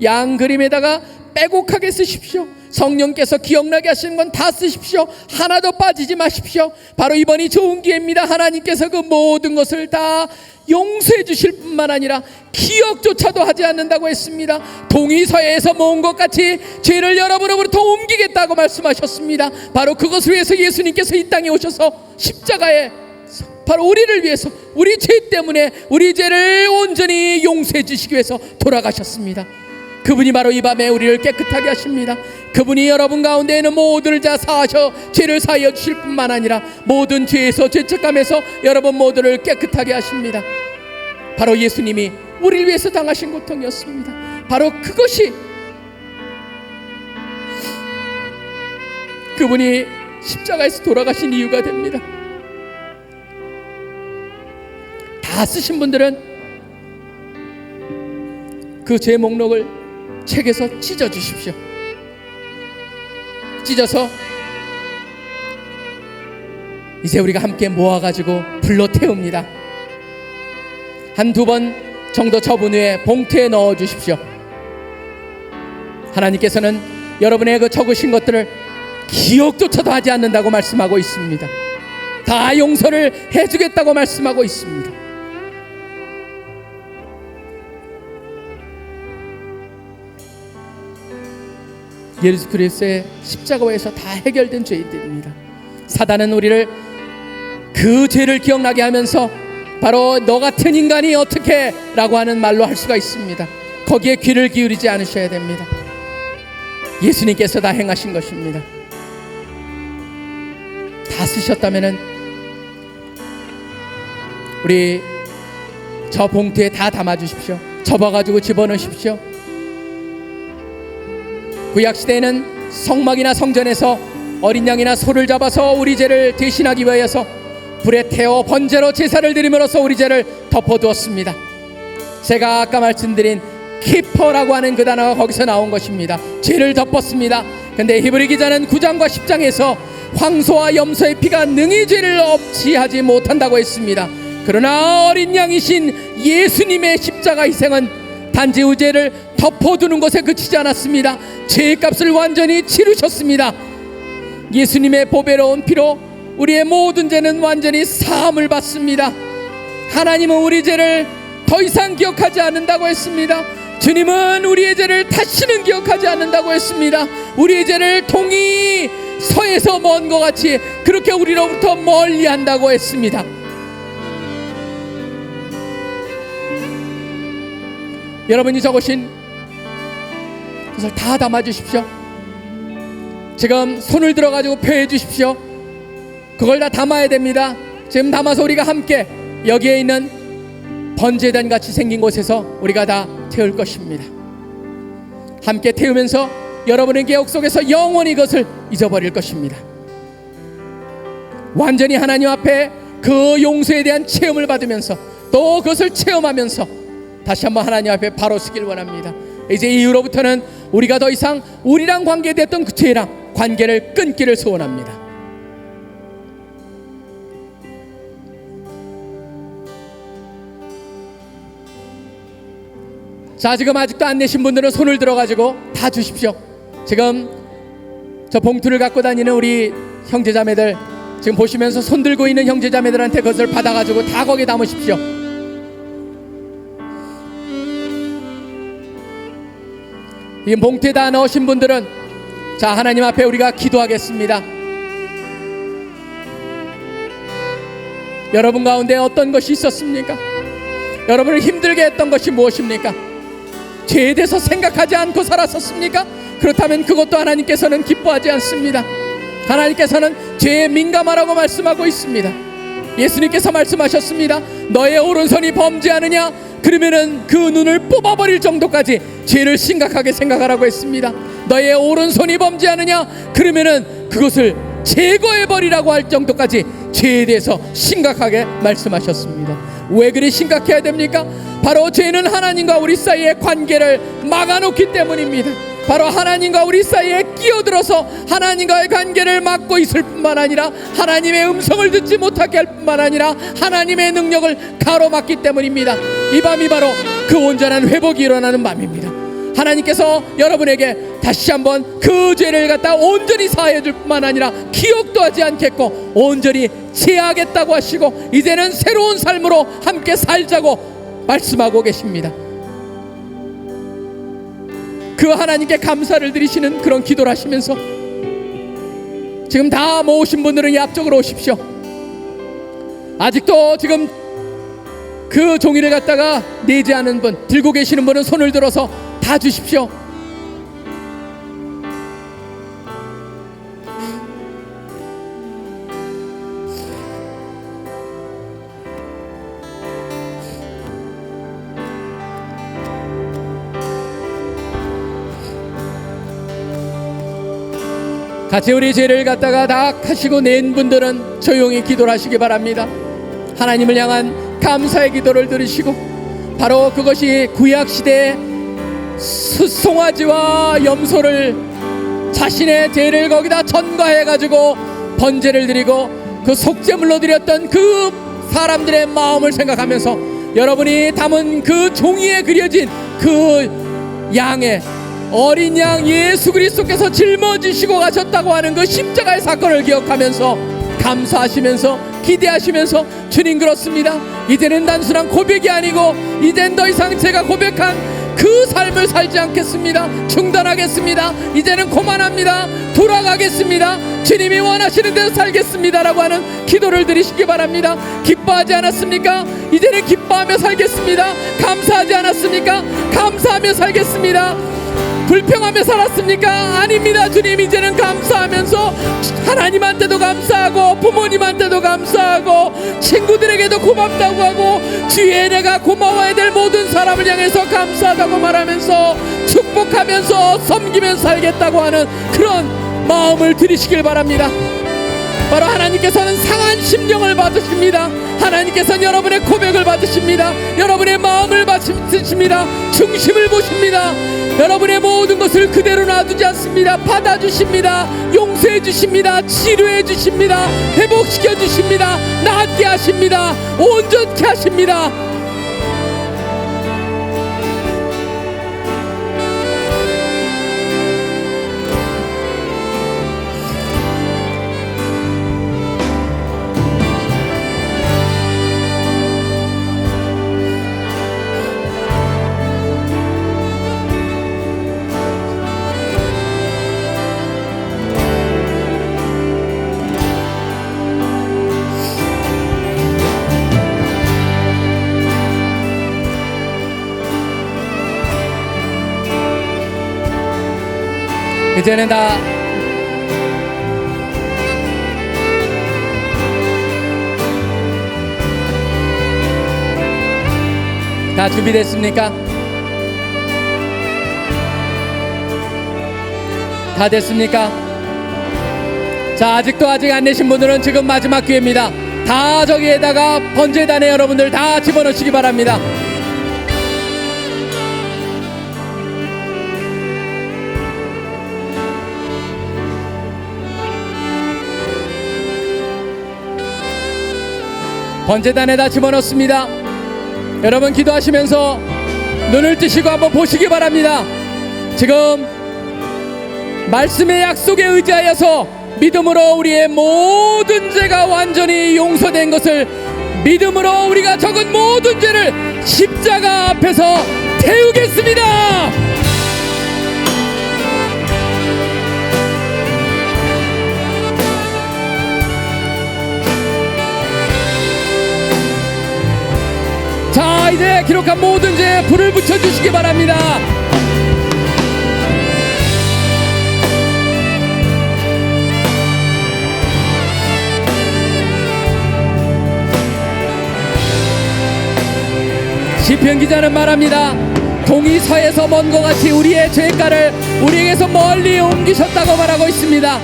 양 그림에다가 빼곡하게 쓰십시오. 성령께서 기억나게 하시는 건 다 쓰십시오. 하나도 빠지지 마십시오. 바로 이번이 좋은 기회입니다. 하나님께서 그 모든 것을 다 용서해 주실 뿐만 아니라 기억조차도 하지 않는다고 했습니다. 동의서에서 모은 것 같이 죄를 여러분으로부터 옮기겠다고 말씀하셨습니다. 바로 그것을 위해서 예수님께서 이 땅에 오셔서 십자가에 바로 우리를 위해서 우리 죄 때문에 우리 죄를 온전히 용서해 주시기 위해서 돌아가셨습니다. 그분이 바로 이 밤에 우리를 깨끗하게 하십니다. 그분이 여러분 가운데 있는 모두를 다 사하셔 죄를 사하여 주실 뿐만 아니라 모든 죄에서 죄책감에서 여러분 모두를 깨끗하게 하십니다. 바로 예수님이 우리를 위해서 당하신 고통이었습니다. 바로 그것이 그분이 십자가에서 돌아가신 이유가 됩니다. 다 쓰신 분들은 그 죄 목록을 책에서 찢어 주십시오. 찢어서 이제 우리가 함께 모아가지고 불러 태웁니다. 한두 번 정도 접은 후에 봉투에 넣어 주십시오. 하나님께서는 여러분의 그 적으신 것들을 기억조차도 하지 않는다고 말씀하고 있습니다. 다 용서를 해주겠다고 말씀하고 있습니다. 예수 그리스도의 십자가에서 다 해결된 죄인들입니다. 사단은 우리를 그 죄를 기억나게 하면서 바로 너 같은 인간이 어떻게 라고 하는 말로 할 수가 있습니다. 거기에 귀를 기울이지 않으셔야 됩니다. 예수님께서 다 행하신 것입니다. 다 쓰셨다면은 우리 저 봉투에 다 담아주십시오. 접어가지고 집어넣으십시오. 구약시대에는 성막이나 성전에서 어린 양이나 소를 잡아서 우리 죄를 대신하기 위하여서 불에 태워 번제로 제사를 드림으로써 우리 죄를 덮어두었습니다. 제가 아까 말씀드린 키퍼라고 하는 그 단어가 거기서 나온 것입니다. 죄를 덮었습니다. 근데 히브리 기자는 9장과 10장에서 황소와 염소의 피가 능히 죄를 없이하지 못한다고 했습니다. 그러나 어린 양이신 예수님의 십자가 희생은 단지 우죄를 덮어두는 것에 그치지 않았습니다. 죄값을 완전히 치르셨습니다. 예수님의 보배로운 피로 우리의 모든 죄는 완전히 사함을 받습니다. 하나님은 우리 죄를 더 이상 기억하지 않는다고 했습니다. 주님은 우리의 죄를 다시는 기억하지 않는다고 했습니다. 우리의 죄를 동이 서에서 먼 것 같이 그렇게 우리로부터 멀리 한다고 했습니다. 여러분이 적으신 그것을 다 담아주십시오. 지금 손을 들어가지고 펴해 주십시오. 그걸 다 담아야 됩니다. 지금 담아서 우리가 함께 여기에 있는 번제단 같이 생긴 곳에서 우리가 다 태울 것입니다. 함께 태우면서 여러분의 기억 속에서 영원히 그것을 잊어버릴 것입니다. 완전히 하나님 앞에 그 용서에 대한 체험을 받으면서 또 그것을 체험하면서 다시 한번 하나님 앞에 바로 서길 원합니다. 이제 이후로부터는 우리가 더 이상 우리랑 관계됐던 그 죄랑 관계를 끊기를 소원합니다. 자, 지금 아직도 안 내신 분들은 손을 들어가지고 다 주십시오. 지금 저 봉투를 갖고 다니는 우리 형제자매들, 지금 보시면서 손 들고 있는 형제자매들한테 그것을 받아가지고 다 거기에 담으십시오. 이 봉투에 다 넣으신 분들은 자, 하나님 앞에 우리가 기도하겠습니다. 여러분 가운데 어떤 것이 있었습니까? 여러분을 힘들게 했던 것이 무엇입니까? 죄에 대해서 생각하지 않고 살았었습니까? 그렇다면 그것도 하나님께서는 기뻐하지 않습니다. 하나님께서는 죄에 민감하라고 말씀하고 있습니다. 예수님께서 말씀하셨습니다. 너의 오른손이 범죄하느냐? 그러면은 그 눈을 뽑아버릴 정도까지 죄를 심각하게 생각하라고 했습니다. 너의 오른손이 범죄하느냐? 그러면은 그것을 제거해버리라고 할 정도까지 죄에 대해서 심각하게 말씀하셨습니다. 왜 그리 심각해야 됩니까? 바로 죄는 하나님과 우리 사이의 관계를 막아놓기 때문입니다. 바로 하나님과 우리 사이에 끼어들어서 하나님과의 관계를 막고 있을 뿐만 아니라 하나님의 음성을 듣지 못하게 할 뿐만 아니라 하나님의 능력을 가로막기 때문입니다. 이 밤이 바로 그 온전한 회복이 일어나는 밤입니다. 하나님께서 여러분에게 다시 한번 그 죄를 갖다 온전히 사하여 줄 뿐만 아니라 기억도 하지 않겠고 온전히 제하겠다고 하시고 이제는 새로운 삶으로 함께 살자고 말씀하고 계십니다. 그 하나님께 감사를 드리시는 그런 기도를 하시면서 지금 다 모으신 분들은 이 앞쪽으로 오십시오. 아직도 지금 그 종이를 갖다가 내지 않은 분, 들고 계시는 분은 손을 들어서 다 주십시오. 같이 우리 죄를 갖다가 다 하시고 낸 분들은 조용히 기도를 하시기 바랍니다. 하나님을 향한 감사의 기도를 들으시고 바로 그것이 구약시대에 송아지와 염소를 자신의 죄를 거기다 전가해가지고 번제를 드리고 그 속죄물로 드렸던 그 사람들의 마음을 생각하면서 여러분이 담은 그 종이에 그려진 그 양의 어린 양 예수 그리스도께서 짊어지시고 가셨다고 하는 그 십자가의 사건을 기억하면서 감사하시면서 기대하시면서 주님 그렇습니다. 이제는 단순한 고백이 아니고 이젠 더 이상 제가 고백한 그 삶을 살지 않겠습니다. 중단하겠습니다. 이제는 그만합니다. 돌아가겠습니다. 주님이 원하시는 대로 살겠습니다 라고 하는 기도를 드리시기 바랍니다. 기뻐하지 않았습니까? 이제는 기뻐하며 살겠습니다. 감사하지 않았습니까? 감사하며 살겠습니다. 불평하며 살았습니까? 아닙니다. 주님 이제는 감사하면서 하나님한테도 감사하고 부모님한테도 감사하고 친구들에게도 고맙다고 하고 주위에 내가 고마워야 될 모든 사람을 향해서 감사하다고 말하면서 축복하면서 섬기면서 살겠다고 하는 그런 마음을 들이시길 바랍니다. 바로 하나님께서는 상한 심령을 받으십니다. 하나님께서는 여러분의 고백을 받으십니다. 여러분의 마음을 받으십니다. 중심을 보십니다. 여러분의 모든 것을 그대로 놔두지 않습니다. 받아주십니다. 용서해 주십니다. 치료해 주십니다. 회복시켜 주십니다. 낫게 하십니다. 온전케 하십니다. 이제는 다 준비됐습니까? 다 됐습니까? 자, 아직도 아직 안 내신 분들은 지금 마지막 기회입니다. 다 저기에다가 번제단에 여러분들 다 집어넣으시기 바랍니다. 번제단에다 집어넣습니다. 여러분 기도하시면서 눈을 뜨시고 한번 보시기 바랍니다. 지금 말씀의 약속에 의지하여서 믿음으로 우리의 모든 죄가 완전히 용서된 것을 믿음으로 우리가 적은 모든 죄를 십자가 앞에서 태우겠습니다. 자, 이제 기록한 모든 죄에 불을 붙여주시기 바랍니다. 시편 기자는 말합니다. 동이 서에서 먼 것 같이 우리의 죄가를 우리에게서 멀리 옮기셨다고 말하고 있습니다.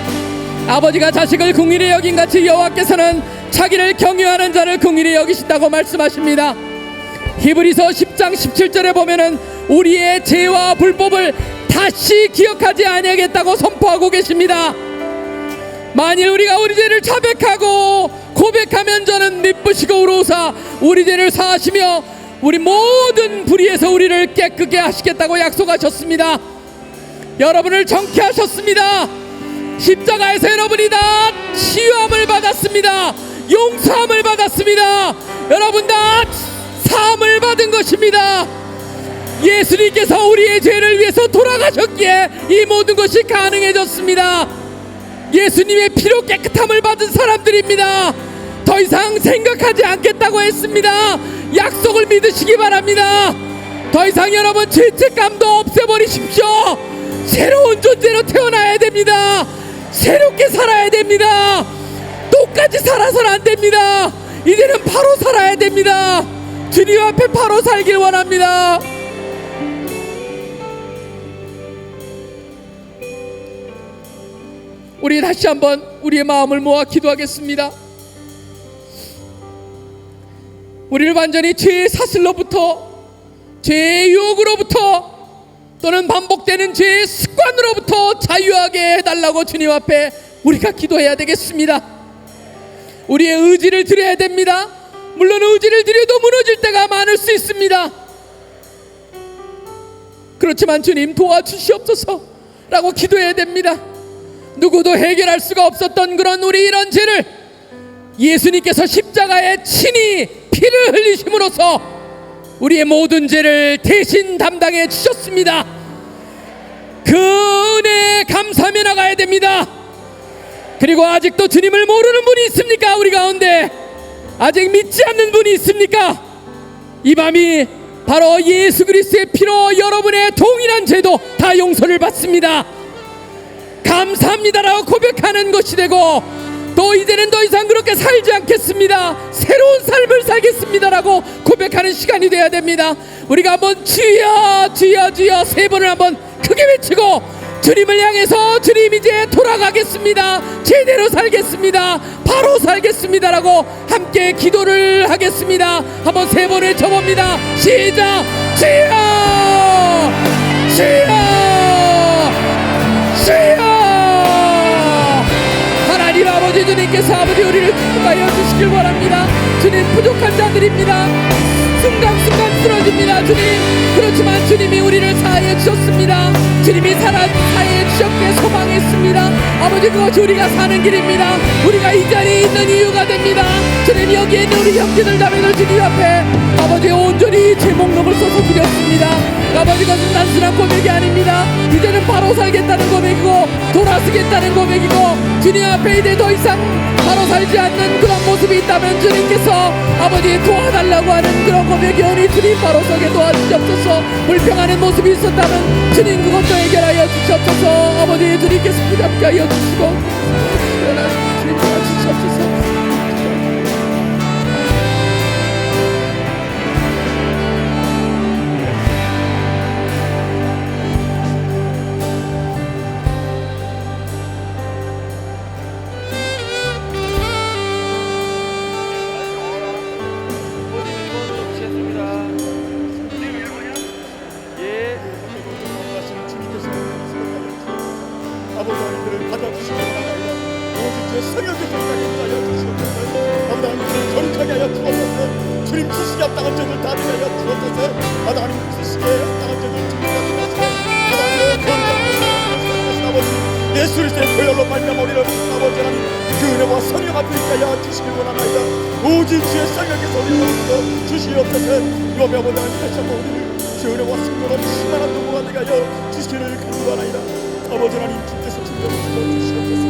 아버지가 자식을 긍휼히 여긴 같이 여호와께서는 자기를 경유하는 자를 긍휼히 여기신다고 말씀하십니다. 히브리서 10장 17절에 보면은 우리의 죄와 불법을 다시 기억하지 아니하겠다고 선포하고 계십니다. 만일 우리가 우리 죄를 자백하고 고백하면 저는 미쁘시고 의로우사 우리 죄를 사하시며 우리 모든 불의에서 우리를 깨끗게 하시겠다고 약속하셨습니다. 여러분을 정케 하셨습니다. 십자가에서 여러분이 다 치유함을 받았습니다. 용서함을 받았습니다. 여러분 다 사함을 받은 것입니다. 예수님께서 우리의 죄를 위해서 돌아가셨기에 이 모든 것이 가능해졌습니다. 예수님의 피로 깨끗함을 받은 사람들입니다. 더 이상 생각하지 않겠다고 했습니다. 약속을 믿으시기 바랍니다. 더 이상 여러분 죄책감도 없애버리십시오. 새로운 존재로 태어나야 됩니다. 새롭게 살아야 됩니다. 똑같이 살아서는 안 됩니다. 이제는 바로 살아야 됩니다. 주님 앞에 바로 살길 원합니다. 우리 다시 한번 우리의 마음을 모아 기도하겠습니다. 우리를 완전히 죄의 사슬로부터, 죄의 유혹으로부터, 또는 반복되는 죄의 습관으로부터 자유하게 해달라고 주님 앞에 우리가 기도해야 되겠습니다. 우리의 의지를 드려야 됩니다. 물론 의지를 드려도 무너질 때가 많을 수 있습니다. 그렇지만 주님 도와주시옵소서 라고 기도해야 됩니다. 누구도 해결할 수가 없었던 그런 우리 이런 죄를 예수님께서 십자가에 친히 피를 흘리심으로써 우리의 모든 죄를 대신 담당해 주셨습니다. 그 은혜에 감사하며 나가야 됩니다. 그리고 아직도 주님을 모르는 분이 있습니까? 우리 가운데 아직 믿지 않는 분이 있습니까? 이 밤이 바로 예수 그리스도의 피로 여러분의 동일한 죄도 다 용서를 받습니다. 감사합니다라고 고백하는 것이 되고, 또 이제는 더 이상 그렇게 살지 않겠습니다. 새로운 삶을 살겠습니다라고 고백하는 시간이 되어야 됩니다. 우리가 한번 주여 주여 주여 세 번을 한번 크게 외치고 주님을 향해서 주님 이제 돌아가겠습니다. 제대로 살겠습니다. 바로 살겠습니다라고 함께 기도를 하겠습니다. 한번 세 번 외쳐봅니다. 시작. 주여 주여 주여. 하나님 아버지, 주님께서 아버지 우리를 축복하여 주시길 바랍니다. 주님, 부족한 자들입니다. 순간순간 쓰러집니다. 주님, 그렇지만 주님이 우리를 사하여 주셨습니다. 주님이 사하여 주셨기에 소망했습니다. 아버지, 그것이 우리가 사는 길입니다. 우리가 이 자리에 있는 이유가 됩니다. 주님, 여기에 있는 우리 형제들 자매들 주님 앞에 아버지 온전히 제 목록을 써서 드렸습니다. 아버지, 그것은 단순한 고백이 아닙니다. 이제는 바로 살겠다는 고백이고 돌아서겠다는 고백이고, 주님 앞에 이제 더 이상 바로 살지 않는 그런 모습이 있다면 주님께서 아버지 도와달라고 하는 그런 고백이오니 주님 바로 서게 도와주시옵소서. 불평하는 모습이 있었다면 주님 그것도 해결하여 주시옵소서. 아버지, 주님께서 부잡게 하여 주시고 주님 도와주시옵소서. 아버지 하나님을 받아주시기 바랍니다. 오직 주의 성령께 전하여 주시옵소서. 아버지 하나님을 거룩하게 하여 주옵소서. 주님 지시기 합당한 죄를 다 하여 주옵소서. 아버지 하나님 지시기에 합당한 죄를 주님께서 하시고 하나님의 거룩한 것을 아버지 예수 그리스도의 보혈로 말미암아 우리를 아버지 하나님 그 은혜와 성령 앞에 있게 하여 주시길 원합니다. 오직 주의 성령께서 우리를 주시옵소서. 이밤에 아버지 하나님 다시 한번 우리를 주의 은혜와 성령으로 충만한 도구가 되게 하여 주시기를 간구하나이다. 아버지 하나님 주께서 주님을 불러주시옵소서.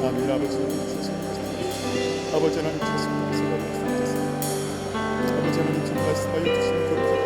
아멘. 아버지 하나님 주께서 아버지 하나님 주께서 아버지 하나님 주 말씀하여 주시는 거룩한